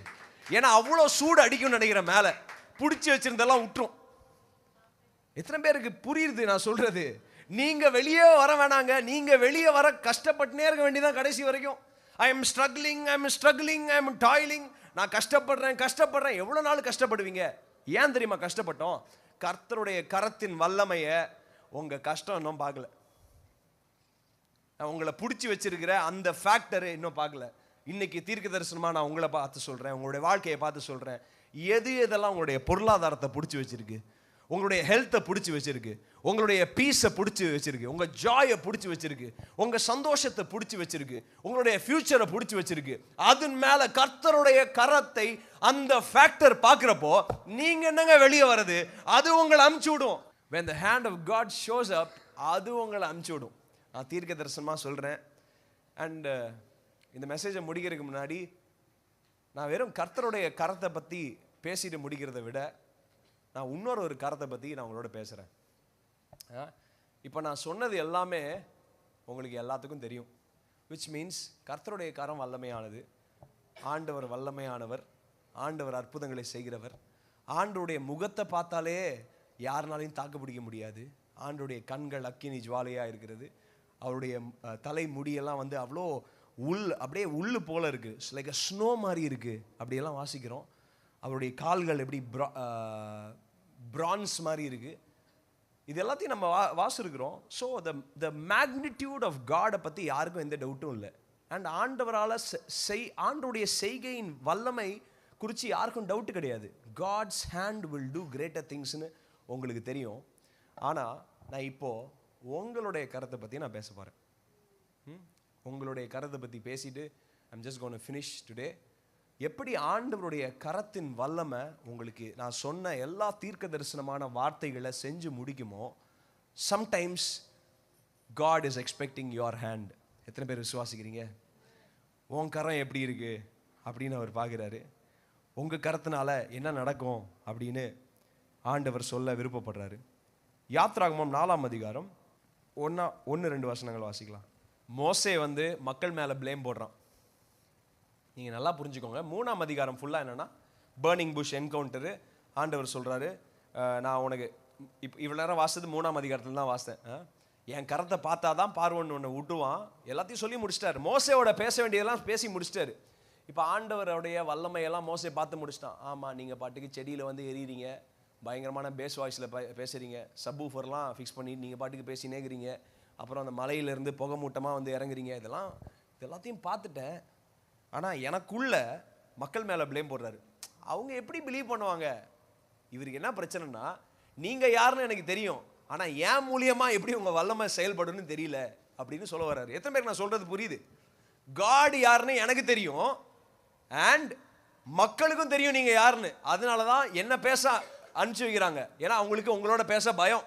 ஏன்னா அவ்வளோ சூடு அடிக்கும்னு நினைக்கிறேன், மேலே பிடிச்சி வச்சிருந்தெல்லாம் விட்டுரும். எத்தனை பேருக்கு புரியுது நான் சொல்கிறது? நீங்கள் வெளியே வர வேணாங்க, நீங்கள் வெளியே வர கஷ்டப்பட்டுனே இருக்க வேண்டியதான் கடைசி வரைக்கும். I am struggling, I am struggling, I am toiling. நான் கஷ்டப்படுறேன். எவ்வளோ நாள் கஷ்டப்படுவீங்க? ஏன் தெரியுமா கஷ்டப்பட்டோம்? கர்த்தருடைய கரத்தின் வல்லமையை உங்கள் கஷ்டம் இன்னும் பார்க்கல. நான் உங்களை பிடிச்சி வச்சிருக்கிற அந்த ஃபேக்டரை இன்னும் பார்க்கல. இன்னைக்கு தீர்க்க தரிசனமாக நான் உங்களை பார்த்து சொல்கிறேன், உங்களுடைய வாழ்க்கையை பார்த்து சொல்கிறேன். எதெல்லாம் உங்களுடைய பொருளாதாரத்தை பிடிச்சி வச்சிருக்கு, உங்களுடைய ஹெல்த்தை பிடிச்சி வச்சிருக்கு, உங்களுடைய பீஸை பிடிச்சி வச்சிருக்கு, உங்கள் ஜாயை பிடிச்சி வச்சிருக்கு, உங்கள் சந்தோஷத்தை பிடிச்சி வச்சிருக்கு, உங்களுடைய ஃபியூச்சரை பிடிச்சி வச்சிருக்கு, அதன் மேலே கர்த்தருடைய கரத்தை அந்த ஃபேக்டர் பார்க்குறப்போ நீங்கள் என்னங்க வெளியே வர்றது? அது உங்களை அமுச்சு விடும். when the hand of God shows up, அது உங்களை அமுச்சு விடும். நான் தீர்க்க தரிசனமாக சொல்கிறேன். அண்ட் இந்த மெசேஜை முடிக்கிறதுக்கு முன்னாடி நான் வெறும் கர்த்தருடைய கரத்தை பற்றி பேசிட்டு முடிக்கிறத விட நான் இன்னொரு கரத்தை பற்றி நான் உங்களோட பேசுகிறேன். இப்போ நான் சொன்னது எல்லாமே உங்களுக்கு எல்லாத்துக்கும் தெரியும். விச் மீன்ஸ் கர்த்தருடைய கரம் வல்லமையானது, ஆண்டவர் வல்லமையானவர், ஆண்டவர் அற்புதங்களை செய்கிறவர். ஆண்டவருடைய முகத்தை பார்த்தாலே யாருனாலையும் தாக்கு பிடிக்க முடியாது. ஆண்டவருடைய கண்கள் அக்கினி ஜுவாலையாக இருக்கிறது. அவருடைய தலை முடியெல்லாம் அவ்வளோ அப்படியே உள்ளு போல இருக்குது, லைக் அ ஸ்னோ மாதிரி இருக்குது, அப்படியெல்லாம் வாசிக்கிறோம். அவருடைய கால்கள் எப்படி பிரான்ஸ் மாதிரி இருக்குது. இது எல்லாத்தையும் நம்ம வாசிருக்கிறோம். ஸோ த மேக்னிடியூட் ஆஃப் காடை பற்றி யாருக்கும் எந்த டவுட்டும் இல்லை. அண்ட் ஆண்டவரால் ஆண்டவருடைய செய்கையின் வல்லமை குறித்து யாருக்கும் டவுட்டு கிடையாது. God's hand will do greater திங்ஸ்னு உங்களுக்கு தெரியும். ஆனால் நான் இப்போது உங்களுடைய கருத்தை பற்றி நான் பேச போகிறேன். உங்களுடைய கருத்தை பற்றி பேசிட்டு I'm just gonna finish today. எப்படி ஆண்டவருடைய கரத்தின் வல்லமை உங்களுக்கு நான் சொன்ன எல்லா தீர்க்க தரிசனமான வார்த்தைகளை செஞ்சு முடிக்குமோ, sometimes God is expecting your hand. எத்தனை பேர் விசுவாசிக்கிறீங்க? உன் கரம் எப்படி இருக்கு அப்படின்னு அவர் பார்க்குறாரு. உங்கள் கரத்தினால என்ன நடக்கும் அப்படின்னு ஆண்டவர் சொல்ல விருப்பப்படுறாரு. யாத்ராகமம் 4ஆம் அதிகாரம் 1-2 வசனங்கள் வாசிக்கலாம். மோசே வந்து மக்கள் மேலே ப்ளேம் போடுறான். நீங்கள் நல்லா புரிஞ்சுக்கோங்க. 3ஆம் அதிகாரம் ஃபுல்லாக என்னென்னா பர்னிங் புஷ் என்கவுண்டரு. ஆண்டவர் சொல்கிறாரு, நான் உனக்கு இவ்வளோ நேரம் வாசித்தது 3ஆம் அதிகாரத்தில் தான் வாசித்தேன். என் கரத்தை பார்த்தா தான் பார்வோன்னு ஒன்று விட்டுவான். எல்லாத்தையும் சொல்லி முடிச்சிட்டாரு. மோசையோட பேச வேண்டியதெல்லாம் பேசி முடிச்சிட்டாரு. இப்போ ஆண்டவருடைய வல்லமையெல்லாம் மோசை பார்த்து முடிச்சிட்டான். ஆமாம், நீங்கள் பாட்டுக்கு செடியில் வந்து எறிகிறீங்க, பயங்கரமான பேஸ் வாய்ஸில் பேசுகிறீங்க, சப்வூஃபர்லாம் ஃபிக்ஸ் பண்ணி நீங்கள் பாட்டுக்கு பேசி நேர்கிறீங்க, அப்புறம் அந்த மலையிலேருந்து புகை மூட்டமாக வந்து இறங்குறீங்க, இதெல்லாத்தையும் பார்த்துட்டேன். ஆனால் எனக்குள்ள மக்கள் மேலே ப்ளேம் போடுறாரு. அவங்க எப்படி பிலீவ் பண்ணுவாங்க? இவருக்கு என்ன பிரச்சனைனா, நீங்கள் யாருன்னு எனக்கு தெரியும், ஆனால் ஏன் மூலியமாக எப்படி உங்கள் வல்லமை செயல்படுன்னு தெரியல அப்படின்னு சொல்ல வர்றாரு. எத்தனை பேருக்கு நான் சொல்கிறது புரியுது? காட் யாருன்னு எனக்கு தெரியும், அண்ட் மக்களுக்கும் தெரியும் நீங்கள் யாருன்னு. அதனால தான் என்ன பேச அனுப்பிச்சு வைக்கிறாங்க. ஏன்னா அவங்களுக்கு உங்களோட பேச பயம்.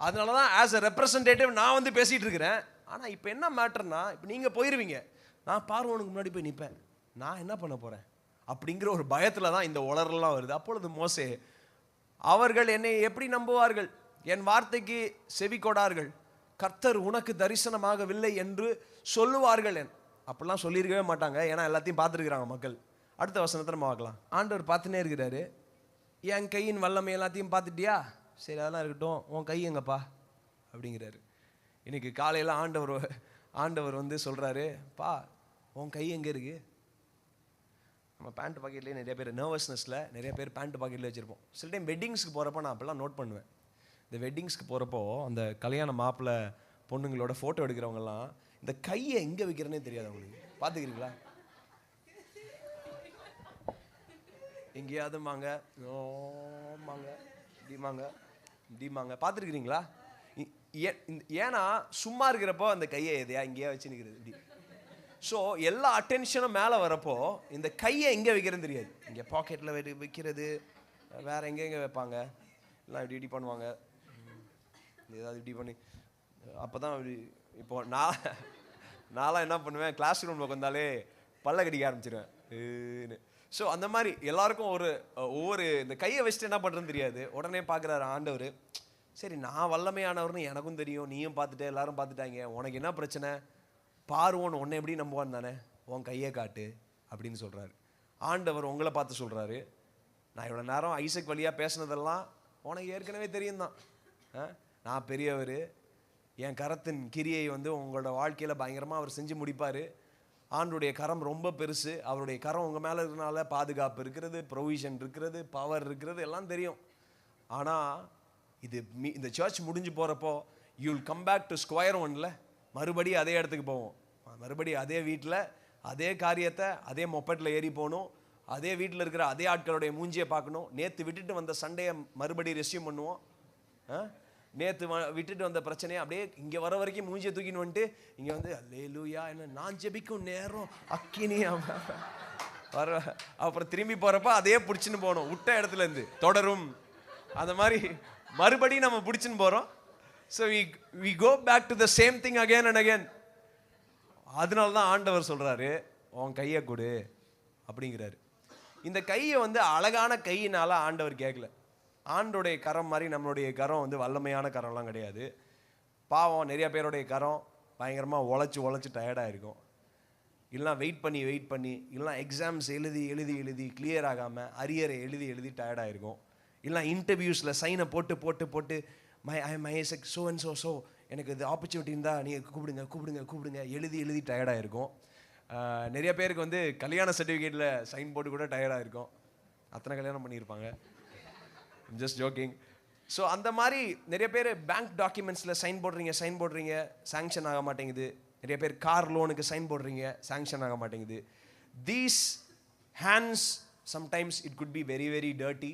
அதனால தான் ஆஸ் அ ரெப்ரசன்டேட்டிவ் நான் வந்து பேசிகிட்டு இருக்கிறேன். ஆனால் இப்போ என்ன மேட்டர்னா, இப்போ நீங்கள் போயிடுவீங்க, நான் பார்வோனுக்கு முன்னாடி போய் நிற்பேன், நான் என்ன பண்ண போகிறேன் அப்படிங்கிற ஒரு பயத்தில் தான் இந்த உளறலாம் வருது. அப்பொழுது மோசே, அவர்கள் என்னை எப்படி நம்புவார்கள்? என் வார்த்தைக்கு செவி கொடார்கள். கர்த்தர் உனக்கு தரிசனமாகவில்லை என்று சொல்லுவார்கள். அப்படிலாம் சொல்லியிருக்கவே மாட்டாங்க, ஏன்னா எல்லாத்தையும் பார்த்துருக்குறாங்க மக்கள். அடுத்த வசனத்தை நம்ம பார்க்கலாம். ஆண்டவர் பார்த்துனே இருக்கிறாரு. என் கையின் வல்லமை எல்லாத்தையும் பார்த்துட்டியா? சரி, அதெல்லாம் இருக்கட்டும், உன் கை எங்கப்பா அப்படிங்கிறாரு. இன்னைக்கு காலையில் ஆண்டவர் வந்து சொல்கிறாரு, பா உன் கை எங்கே இருக்குது? நம்ம பேண்ட் பாக்கெட்லேயே நிறைய பேர் நர்வஸ்னஸில் நிறைய பேர் பேண்ட் பாக்கெட்லேயே வச்சுருப்போம். சில டைம் வெட்டிங்ஸ்க்கு போகிறப்ப நான் அப்போல்லாம் நோட் பண்ணுவேன். இந்த வெட்டிங்ஸ்க்கு போகிறப்போ அந்த கல்யாண மாப்பிள்ளை பொண்ணுங்களோட ஃபோட்டோ எடுக்கிறவங்கலாம் இந்த கையை எங்கே வைக்கிறேன்னே தெரியாது அவங்களுக்கு. பார்த்துக்கிறீங்களா? எங்கேயாவது மாங்க மாங்க இப்படிமாங்க பார்த்துருக்கிறீங்களா? ஏன்னா சும்மா இருக்கிறப்போ அந்த கையை எதையா இங்கேயா வச்சு நிற்கிறது இப்படி. ஸோ எல்லா அட்டென்ஷனும் மேலே வரப்போ இந்த கையை எங்கே வைக்கிறதுன்னு தெரியாது. இங்கே பாக்கெட்டில் வைக்கிறது, வேறு எங்கே வைப்பாங்க, எல்லாம் இப்படி பண்ணுவாங்க, ஏதாவது இப்படி பண்ணி. அப்போ தான் இப்போது நான்லாம் என்ன பண்ணுவேன், கிளாஸ் ரூமில் வந்தாலே பல்ல கடிக்க ஆரம்பிச்சிடுவேன். ஸோ அந்த மாதிரி எல்லாருக்கும் ஒவ்வொரு இந்த கையை வச்சுட்டு என்ன பண்ணுறதுன்னு தெரியாது. உடனே பார்க்குறாரு ஆண்டவர், சரி நான் வல்லமையானவர்னு எனக்கும் தெரியும், நீயும் பார்த்துட்டு எல்லாரும் பார்த்துட்டாங்க, உனக்கு என்ன பிரச்சனை? பார்வோன்னு உன்னை எப்படி நம்புவான் தானே, உன் கையை காட்டு அப்படின்னு சொல்கிறாரு. ஆண்டவர் உங்களை பார்த்து சொல்கிறாரு, நான் இவ்வளோ நேரம் ஐசக் வழியாக பேசினதெல்லாம் உனக்கு ஏற்கனவே தெரியும் தான். நான் பெரியவர், என் கரத்தின் கிரியை வந்து உங்களோட வாழ்க்கையில் பயங்கரமாக அவர் செஞ்சு முடிப்பார். ஆண்டுடைய கரம் ரொம்ப பெருசு, அவருடைய கரம் உங்கள் மேலே இருக்கிறனால பாதுகாப்பு இருக்கிறது, ப்ரொவிஷன் இருக்கிறது, பவர் இருக்கிறது, எல்லாம் தெரியும். ஆனால் இந்த சர்ச் முடிஞ்சு போகிறப்போ you will come back to square ஒன்ல, மறுபடியும் அதே இடத்துக்கு போவோம், மறுபடியும் அதே வீட்டில் அதே காரியத்தை அதே மொப்பட்டில் ஏறி போகணும், அதே வீட்டில் இருக்கிற அதே ஆட்களுடைய மூஞ்சியை பார்க்கணும். நேற்று விட்டுட்டு வந்த சண்டையை மறுபடியும் ரெஸ்யூம் பண்ணுவோம். நேற்று விட்டுட்டு வந்த பிரச்சனையை அப்படியே இங்கே வர வரைக்கும் மூஞ்சியை தூக்கின்னு வந்துட்டு இங்கே வந்து அல்லேலூயா என்ன நான் ஜெபிக்கும் நேரம் அக்கினி வர, அப்புறம் திரும்பி போகிறப்ப அதே பிடிச்சின்னு போகணும், விட்ட இடத்துலேருந்து தொடரும். அந்த மாதிரி மறுபடியும் நம்ம பிடிச்சின்னு போகிறோம். So we go back to the same thing again and again. அதனால தான் ஆண்டவர் சொல்கிறாரு, உன் கையை கொடு அப்படிங்கிறாரு. இந்த கையை வந்து அழகான கையினால ஆண்டவர் கேட்கல. ஆண்டோடைய கரம் மாதிரி நம்மளுடைய கரம் வந்து வல்லமையான கரம்லாம் கிடையாது. பாவம், நிறைய பேருடைய கரம் பயங்கரமாக உழைச்சி டயர்டாக இருக்கும். இல்லைனா வெயிட் பண்ணி இல்லைனா எக்ஸாம்ஸ் எழுதி கிளியர் ஆகாமல் அரியரை எழுதி டயர்டாக இருக்கும். இல்லைனா இன்டர்வியூஸில் சைனை போட்டு மை ஸோ அண்ட் ஸோ எனக்கு இது ஆப்பர்ச்சுனிட்டி இருந்தால் நீங்கள் கூப்பிடுங்க எழுதி டயர்டாக இருக்கும். நிறைய பேருக்கு வந்து கல்யாண சர்டிஃபிகேட்டில் சைன் போட்டு கூட டயர்டாக இருக்கும். அத்தனை கல்யாணம் பண்ணியிருப்பாங்க. Just joking. ஸோ அந்த மாதிரி நிறைய பேர் பேங்க் டாக்குமெண்ட்ஸில் சைன் போடுறீங்க சாங்ஷன் ஆக மாட்டேங்குது. நிறைய பேர் கார் லோனுக்கு சைன் போடுறீங்க, சாங்ஷன் ஆக மாட்டேங்குது. These hands Sometimes it could be very, very dirty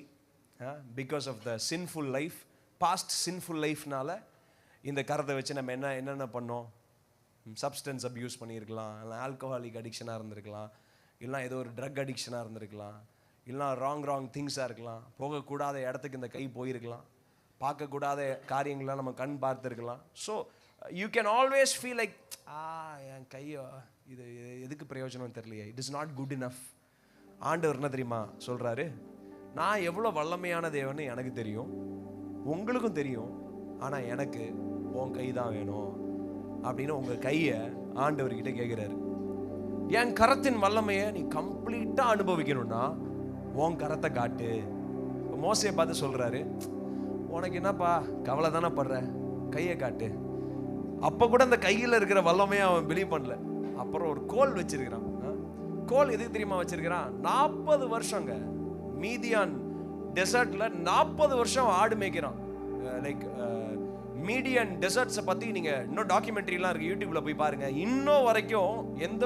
because of the sinful life. Past sinful life-னால இந்த கரத்தை வச்சு நம்ம என்னென்ன பண்ணோம்? சப்ஸ்டன்ஸ் அப்யூஸ் பண்ணியிருக்கலாம், இல்லை ஆல்கஹாலிக் அடிக்ஷனாக இருந்திருக்கலாம், இல்லை ஏதோ ஒரு ட்ரக் அடிக்ஷனாக இருந்திருக்கலாம், இல்லை ராங் திங்ஸாக இருக்கலாம், போகக்கூடாத இடத்துக்கு இந்த கை போயிருக்கலாம், பார்க்கக்கூடாத காரியங்கள்லாம் நம்ம கண் பார்த்துருக்கலாம். So you can always feel like என் கையோ இது எதுக்கு பிரயோஜனம் தெரியலையே, it is not good enough. ஆண்டவர் என்ன தெரியுமா சொல்கிறாரு? நான் எவ்வளோ வல்லமையான தேவன்னு எனக்கு தெரியும், உங்களுக்கும் தெரியும், ஆனால் எனக்கு உன் கை தான் வேணும் அப்படின்னு உங்கள் கையை ஆண்டவர்கிட்ட கேட்குறாரு. என் கரத்தின் வல்லமையை நீ கம்ப்ளீட்டாக அனுபவிக்கணும்னா உன் கரத்தை காட்டு. மோசையை பார்த்து சொல்கிறாரு, உனக்கு என்னப்பா கவலை தானே படுற, கையை காட்டு. அப்போ கூட அந்த கையில் இருக்கிற வல்லமையை அவன் பிலீவ் பண்ணல. அப்புறம் ஒரு கோல் வச்சிருக்கிறான். கோல் எதுக்கு தெரியுமா வச்சிருக்கிறான்? 40 வருஷங்க மீதியான் டெசர்ட்ல 40 வருஷம் ஆடு மேய்க்கிறான். லைக் மீடியன் டெசர்ட்ஸை பற்றி நீங்கள் இன்னும் டாக்குமெண்ட்ரிலாம் இருக்குது, யூடியூப்பில் போய் பாருங்கள். இன்னும் வரைக்கும் எந்த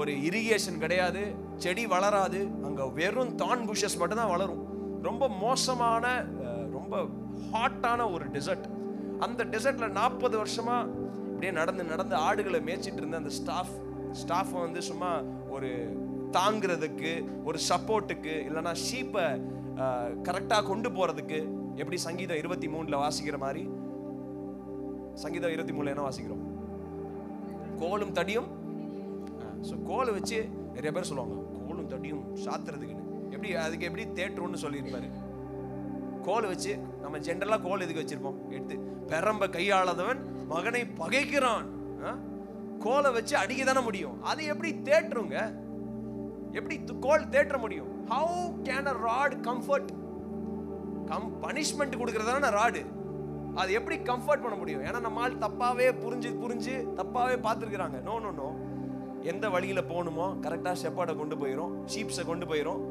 ஒரு இரிகேஷன் கிடையாது, செடி வளராது, அங்கே வெறும் தான் புஷஸ் மட்டும்தான் வளரும். ரொம்ப மோசமான ரொம்ப ஹாட்டான ஒரு டெசர்ட். அந்த டெசர்ட்டில் 40 வருஷமாக இப்படியே நடந்து ஆடுகளை மேய்ச்சிட்டு இருந்த அந்த ஸ்டாஃபை வந்து சும்மா ஒரு தாங்கிறதுக்கு, ஒரு சப்போர்ட்டுக்கு, இல்லைனா ஷீப்பை கரெக்டாக கொண்டு போகிறதுக்கு, எப்படி சங்கீதம் 23 வாசிக்கிற மாதிரி, சங்கீதம் 23 என்ன வாசிக்கிறோம்? கோலும் தடியும். ஸோ கோலை வச்சு நிறைய பேர் சொல்லுவாங்க கோலும் தடியும் சாத்துறதுக்குன்னு. அதுக்கு எப்படி தேட்டருன்னு சொல்லியிருப்பாரு. கோல் வச்சு நம்ம ஜென்ரலாக கோல் எதுக்கு வச்சிருப்போம்? எடுத்து பெரம்ப கையாளாதவன் மகனை பகைக்கிறான். கோலை வச்சு அடிக்க தானே முடியும். அது எப்படி தேட்டுருங்க? எப்படி கோல் தேற்ற முடியும்? How can a rod comfort? Punishment கொடுக்கறதான ராடு, அது எப்படி கம்ஃபர்ட் பண்ண முடியும்? ஏன்னா நம்மால் தப்பாவே புரிஞ்சு தப்பாவே பார்த்துருக்குறாங்க. நோ, எந்த வழியில் போகணுமோ கரெக்டாக ஷெப்பர்டை கொண்டு போயிடும், ஷீப்ஸை கொண்டு போயிடும்.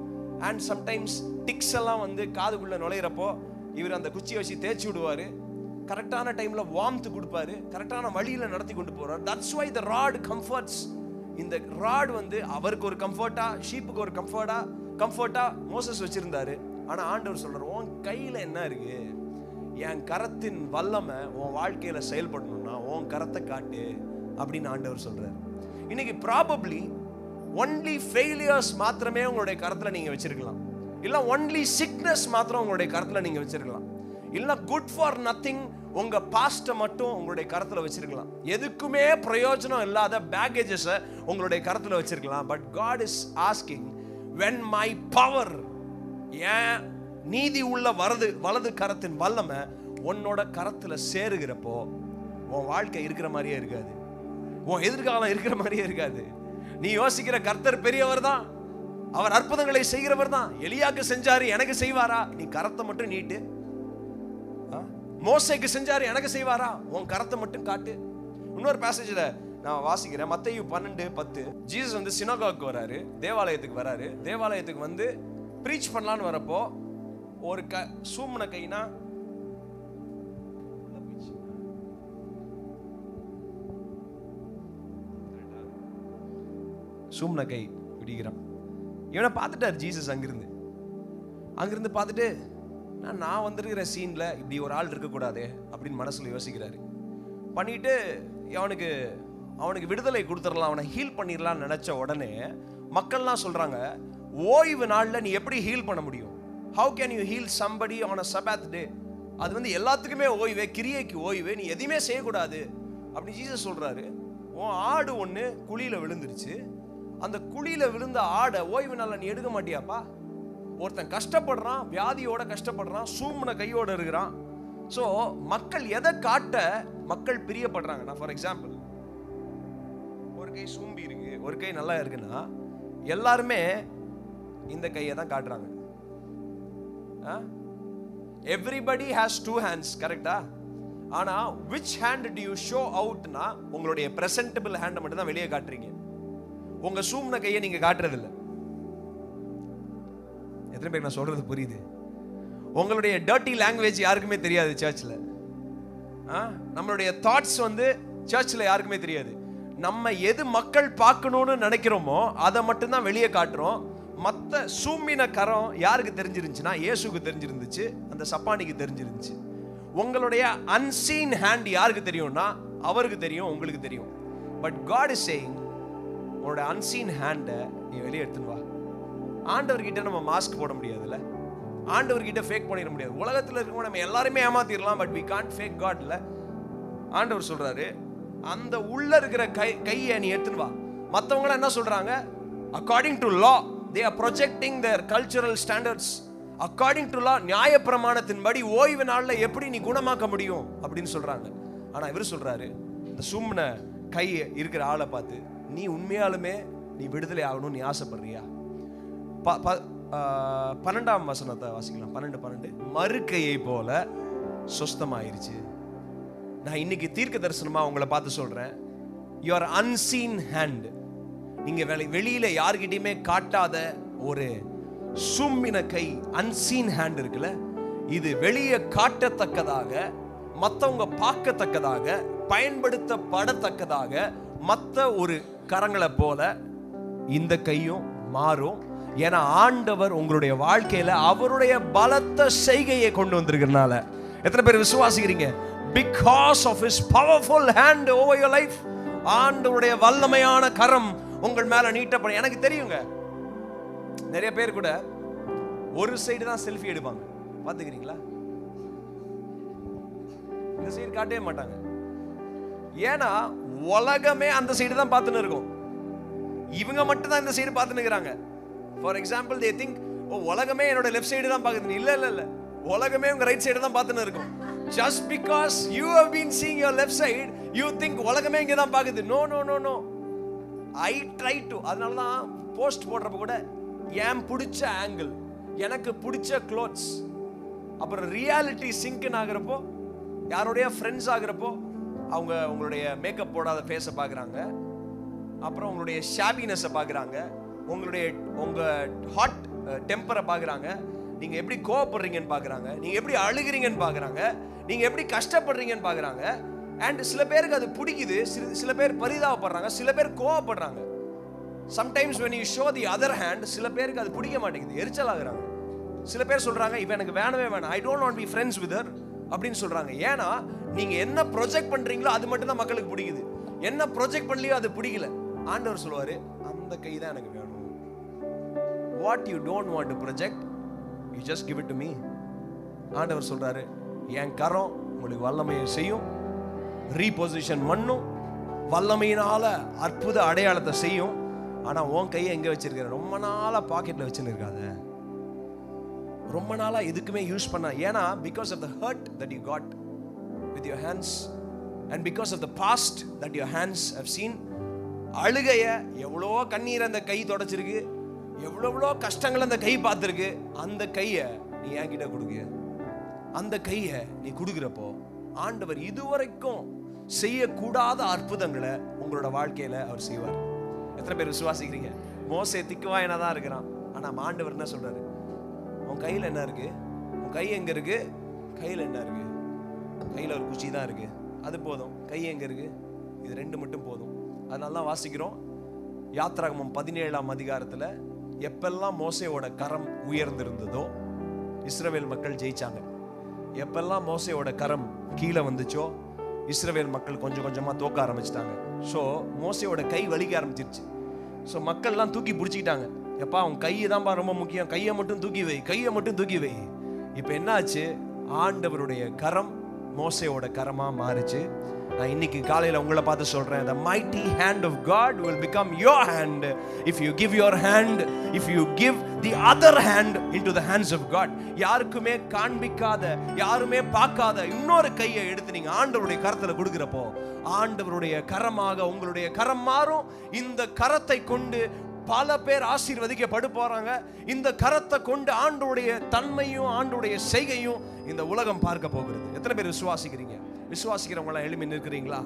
அண்ட் சம்டைம்ஸ் டிக்ஸ் எல்லாம் வந்து காதுக்குள்ளே நுழையிறப்போ இவர் அந்த குச்சியை வச்சு தேய்ச்சி விடுவார். கரெக்டான டைமில் வார்ம்த் கொடுப்பாரு, கரெக்டான வழியில் நடத்தி கொண்டு போகிறார். That's why the rod comforts. இந்த ராட் வந்து அவருக்கு ஒரு கம்ஃபர்ட்டா, ஷீப்புக்கு ஒரு கம்ஃபர்ட்டா மோசஸ் வச்சிருந்தாரு. ஆனால் ஆண்டவர் சொல்றார், உன் கையில் என்ன இருக்கு? என் கரத்தின் வல்லமை உன் வாழ்க்கையில் செயல்படணும்னா உன் கரத்தை காட்டு அப்படின்னு ஆண்டவர் சொல்றாரு. இன்னைக்கு ப்ராபப்ளி ஒன்லி ஃபெயிலியர்ஸ் மாத்திரமே உங்களுடைய கரத்தில் நீங்கள் வச்சிருக்கலாம், இல்லை ஒன்லி சிக்னஸ் மாத்திரம் உங்களுடைய கரத்தில் நீங்கள் வச்சிருக்கலாம், இல்லை குட் ஃபார் நத்திங் உங்கள் பாஸ்ட்டை மட்டும் உங்களுடைய கரத்தில் வச்சிருக்கலாம். எதுக்குமே பிரயோஜனம் இல்லாத பேக்கேஜஸை உங்களுடைய கரத்தில் வச்சிருக்கலாம். But God is asking, when my power, ஏன் நீதி உள்ள வலது கரத்தின் வல்லமை உன்னோட கரத்தில் சேருகிறப்போ உன் வாழ்க்கை இருக்கிற மாதிரியே இருக்காது, உன் எதிர்காலம் இருக்கிற மாதிரியே இருக்காது. நீ யோசிக்கிற கர்த்தர் பெரியவர் தான், அவர் அற்புதங்களை செய்கிறவர் தான். எலியாக்கு செஞ்சாரு, எனக்கு செய்வாரா? நீ கரத்தை மட்டும் நீட்டு. மோசேக்கு செஞ்சாரு, எனக்கு செய்வாரா? உன் கரத்தை மட்டும் காட்டு. இன்னொரு பேசேஜ்ல நான் வாசிக்கிறேன், மத்தேயு 12:10. ஜீசஸ் வந்து சினகாக்கு வராரு, தேவாலயத்துக்கு வந்து ப்ரீச் பண்ணலான்னு வரப்போ ஒரு சூம்ன கைனா சூம்ன கை பிடிக்கிறான். இவனை பார்த்துட்டார் ஜீசஸ். அங்கிருந்து பார்த்துட்டு நான் வந்திருக்கிற சீன்ல இப்படி ஒரு ஆள் இருக்கக்கூடாதே அப்படின்னு மனசுல யோசிக்கிறாரு. பண்ணிட்டு அவனுக்கு விடுதலை கொடுத்துடலாம், அவனை ஹீல் பண்ணிடலாம்னு நினைச்ச உடனே மக்கள்லாம் சொல்றாங்க, ஓய்வு நாள்ல நீ எப்படி ஹீல் பண்ண முடியும்? How can you heal somebody on a Sabbath day? அது வந்து எல்லாத்துக்குமே ஓய்வே, கிரியைக்கு ஓய்வே, நீ எதுவுமே செய்யக்கூடாது அப்படி ஜீசஸ் சொல்றாரு. உன் ஆடு ஒன்று குழியில விழுந்துருச்சு, அந்த குழியில விழுந்த ஆடை ஓய்வு நாள்ல நீ எடுக்க மாட்டியாப்பா? ஒருத்தன் கஷ்டப்படுறான், வியாதியோட கஷ்டப்படுறான், சூம்ன கையோட இருக்கிறான். ஸோ மக்கள் எதை காட்ட மக்கள் பிரியப்படுறாங்க? நான் ஃபார் எக்ஸாம்பிள், ஒரு கை சூம்பி இருக்கு, ஒரு கை நல்லா இருக்குன்னா எல்லாருமே இந்த கையை தான் காட்டுறாங்க. எவ்ரிபடி ஹேஸ் 2 hands, கரெக்டா? ஆனா which hand do you show outனா உங்களுடைய பிரசன்டபிள் ஹேண்டை மட்டும் தான் வெளியே காட்டுறீங்க, உங்க சூம்ன கையை நீங்க காட்டுறது இல்லை. எத்தனை பேர் நான் சொல்றது புரியுது? உங்களுடைய டர்ட்டி லாங்குவேஜ் யாருக்குமே தெரியாது சர்ச்சில். நம்மளுடைய தாட்ஸ் வந்து சர்ச்சில் யாருக்குமே தெரியாது. நம்ம எது மக்கள் பார்க்கணும்னு நினைக்கிறோமோ அதை மட்டும்தான் வெளியே காட்டுறோம். மற்ற சூம்பின கரம் யாருக்கு தெரிஞ்சிருந்துச்சுன்னா இயேசுக்கு தெரிஞ்சிருந்துச்சு, அந்த சப்பானிக்கு தெரிஞ்சிருந்துச்சு. உங்களுடைய அன்சீன் ஹேண்ட் யாருக்கு தெரியும்னா அவருக்கு தெரியும், உங்களுக்கு தெரியும். பட் காட் இஸ் சேயிங், உங்களோட அன்சீன் ஹேண்டை நீ வெளியே எடுத்துன்னு வா. ஆண்டவர்கிட்ட நம்ம மாஸ்க் போட முடியாதுல்ல, ஆண்டவர்கிட்ட ஃபேக் பண்ணிட முடியாது. உலகத்தில் இருக்கவங்க நம்ம எல்லாருமே ஏமாத்திடலாம், but we can't fake God இல்ல. ஆண்டவர் சொல்றாரு, அந்த உள்ள இருக்கிற கையை நீ எடுத்துன்னு வா. மற்றவங்க என்ன சொல்றாங்க? according to law they are projecting their cultural standards. according to law, நியாய பிரமாணத்தின்படி ஓய்வு நாள்ல எப்படி நீ குணமாக்க முடியும் அப்படின்னு சொல்றாங்க. ஆனா இவர் சொல்றாரு, இந்த சும்ன கை இருக்கிற ஆளை பார்த்து, நீ உண்மையாலுமே நீ விடுதலை ஆகணும் நீ ஆசைப்படுறியா? 12ஆம் வசனத்தை வாசிக்கலாம். 12 மறுக்கையை போல சொஸ்தமாயிருச்சு. நான் இன்னைக்கு தீர்க்க தரிசனமா உங்களை பார்த்து சொல்றேன், யுவர் அன்சீன் ஹேண்ட், நீங்க வெளியில யார்கிட்டயுமே காட்டாத ஒரு சும்மின கை, அன்சீன் ஹேண்ட் இருக்குல்ல, இது வெளியே காட்டத்தக்கதாக, மற்றவங்க பார்க்கத்தக்கதாக, பயன்படுத்தப்படத்தக்கதாக மற்ற ஒரு கரங்களை போல இந்த கையும் மாறும். ஏன்னா ஆண்டவர் உங்களுடைய வாழ்க்கையில அவருடைய பலத்த செய்கையை கொண்டு வந்திருக்கிறதுனால. எத்தனை பேர் விசுவாசிக்கிறீங்க? because of his powerful hand over your life, ஆண்டவருடைய வல்லமையான கரம் உங்கள் மேல நீட்டப்படும். எனக்கு தெரியுங்க, நிறைய பேர் கூட ஒரு சைடு தான் செல்ஃபி எடுப்பாங்க, பாத்துக்கிறீங்களா? இந்த சைடு காட்டவே மாட்டாங்க. ஏன்னா உலகமே அந்த சைடு தான் பார்த்துன்னு இருக்கும், இவங்க மட்டும் தான் இந்த சைடு பார்த்துன்னு இருக்கிறாங்க. ஃபார் எக்ஸாம்பிள், they think, ஓ உலகமே என்னோட லெஃப்ட் சைடு தான் பார்க்குது. இல்ல இல்ல இல்ல, உலகமே உங்க ரைட் சைடு தான் பார்த்துன்னு இருக்கும். just because you have been seeing your left side, you think உலகமே இங்க தான் பார்க்குது. no no no no, I try to. அதனால தான் போஸ்ட் போடுறப்ப கூட ஏன் பிடிச்ச ஆங்கிள், எனக்கு பிடிச்ச க்ளோத்ஸ், அப்புறம் ரியாலிட்டி சிங்க்னு ஆகிறப்போ, யாருடைய ஃப்ரெண்ட்ஸ் ஆகிறப்போ அவங்க உங்களுடைய மேக்கப் போடாத ஃபேஸை பார்க்குறாங்க, அப்புறம் உங்களுடைய ஷாபினஸை பார்க்குறாங்க, உங்க ஹாட் டெம்பரை பார்க்குறாங்க, நீங்க எப்படி கோவப்படுறீங்கன்னு பார்க்குறாங்க, நீங்க எப்படி அழுகிறீங்கன்னு பார்க்குறாங்க, நீங்க எப்படி கஷ்டப்படுறீங்கன்னு பார்க்குறாங்க. அண்ட் சில பேருக்கு அது பிடிக்குது, சில பேர் பரிதாபப்படுறாங்க, சில பேர் கோவப்படுறாங்க. Sometimes when you show the other hand, சில பேருக்கு அது பிடிக்க மாட்டேங்குது, எரிச்சல் ஆகுறாங்க. சில பேர் சொல்றாங்க, இவன் எனக்கு வேணவே வேணாம், I don't want to be friends with her அப்படின்னு சொல்றாங்க. ஏன்னா நீங்க என்ன ப்ரொஜெக்ட் பண்றீங்களோ அது மட்டும் தான் மக்களுக்கு பிடிக்குது, என்ன ப்ரொஜெக்ட் பண்ணலையோ அது பிடிக்கல. ஆண்டவர் சொல்லுவாரு, அந்த கை தான் எனக்கு வேணும். what you don't want to project, you just give it to me. ஆண்டவர் சொல்றாரு, என் கரம் உங்களுக்கு வல்லமையை செய்யும், ரீபொசிஷன் பண்ணும், வல்லமையினால அற்புத அடையாளத்தை செய்யும். ஆனா உன் கையை எங்க வச்சிருக்கிற? ரொம்ப நாளா பாக்கெட்ல வச்சுன்னு இருக்காத, ரொம்ப நாளா எதுக்குமே யூஸ் பண்ண. ஏன்னா because of the hurt that you got with your hands and because of the past that your hands have seen, அழுகைய எவ்வளோ கண்ணீர் அந்த கை தொடச்சிருக்கு, எவ்வளோ கஷ்டங்கள் அந்த கை பார்த்துருக்கு. அந்த கையை நீ என்கிட்ட கொடுக்க, அந்த கையை நீ கொடுக்குறப்போ ஆண்டவர் இதுவரைக்கும் செய்யக்கூடாத அற்புதங்களை உங்களோட வாழ்க்கையில அவர் செய்வார். எத்தனை பேர் விசுவாசிக்கிறீங்க? மோசே திக்குவாயனா தான் இருக்கிறான், ஆனா ஆண்டவர் என்ன சொல்றாரு? உன் கையில என்ன இருக்கு? உன் கை எங்க இருக்கு? கையில என்ன இருக்கு? கையில ஒரு குச்சி தான் இருக்கு, அது போதும். கை எங்க இருக்கு? இது ரெண்டு மட்டும் போதும். அதனால தான் வாசிக்கிறோம் யாத்ராகமம் 17ஆம் அதிகாரத்துல, எப்பெல்லாம் மோசேயோட கரம் உயர்ந்திருந்ததோ இஸ்ரவேல் மக்கள் ஜெயிச்சாங்க. எப்பெல்லாம் மோசேயோட கரம் கீழே வந்துச்சோ இஸ்ரவேல் மக்கள் கொஞ்சம் கொஞ்சமா தோக்க ஆரம்பிச்சிட்டாங்க. ஸோ மோசேயோட கை வலிக்க ஆரம்பிச்சிருச்சு. ஸோ மக்கள்லாம் தூக்கி பிடிச்சிக்கிட்டாங்க. எப்பா உன் கையை தான்ப்பா ரொம்ப முக்கியம், கையை மட்டும் தூக்கி வை, கையை மட்டும் தூக்கி வை. இப்போ என்னாச்சு? ஆண்டவருடைய கரம் மோசேயோட கரமா மாறிச்சு. நான் இன்னைக்கு காலையில உங்களை பார்த்து சொல்றேன், the mighty hand of God will become your hand if you give your hand, if you give the other hand into the hands of God. யாருக்குமே காண்பிக்காத, யாருமே பார்க்காத இன்னொரு கையை எடுத்து நீங்க ஆண்டவருடைய கரத்துல கொடுக்கிறப்போ ஆண்டவருடைய கரமாக உங்களுடைய கரம் மாறும். இந்த கரத்தை கொண்டு பல பேர் ஆசீர்வதிக்கப்பட போறாங்க. இந்த கரத்தை கொண்டு ஆண்டவருடைய தன்மையும் ஆண்டவருடைய செய்கையும் இந்த உலகம் பார்க்க போகிறது. எத்தனை பேர் விசுவாசிக்கிறீங்க? விசுவாசிக்கிறவங்களா எழுப்பி நிற்கிறீங்களா?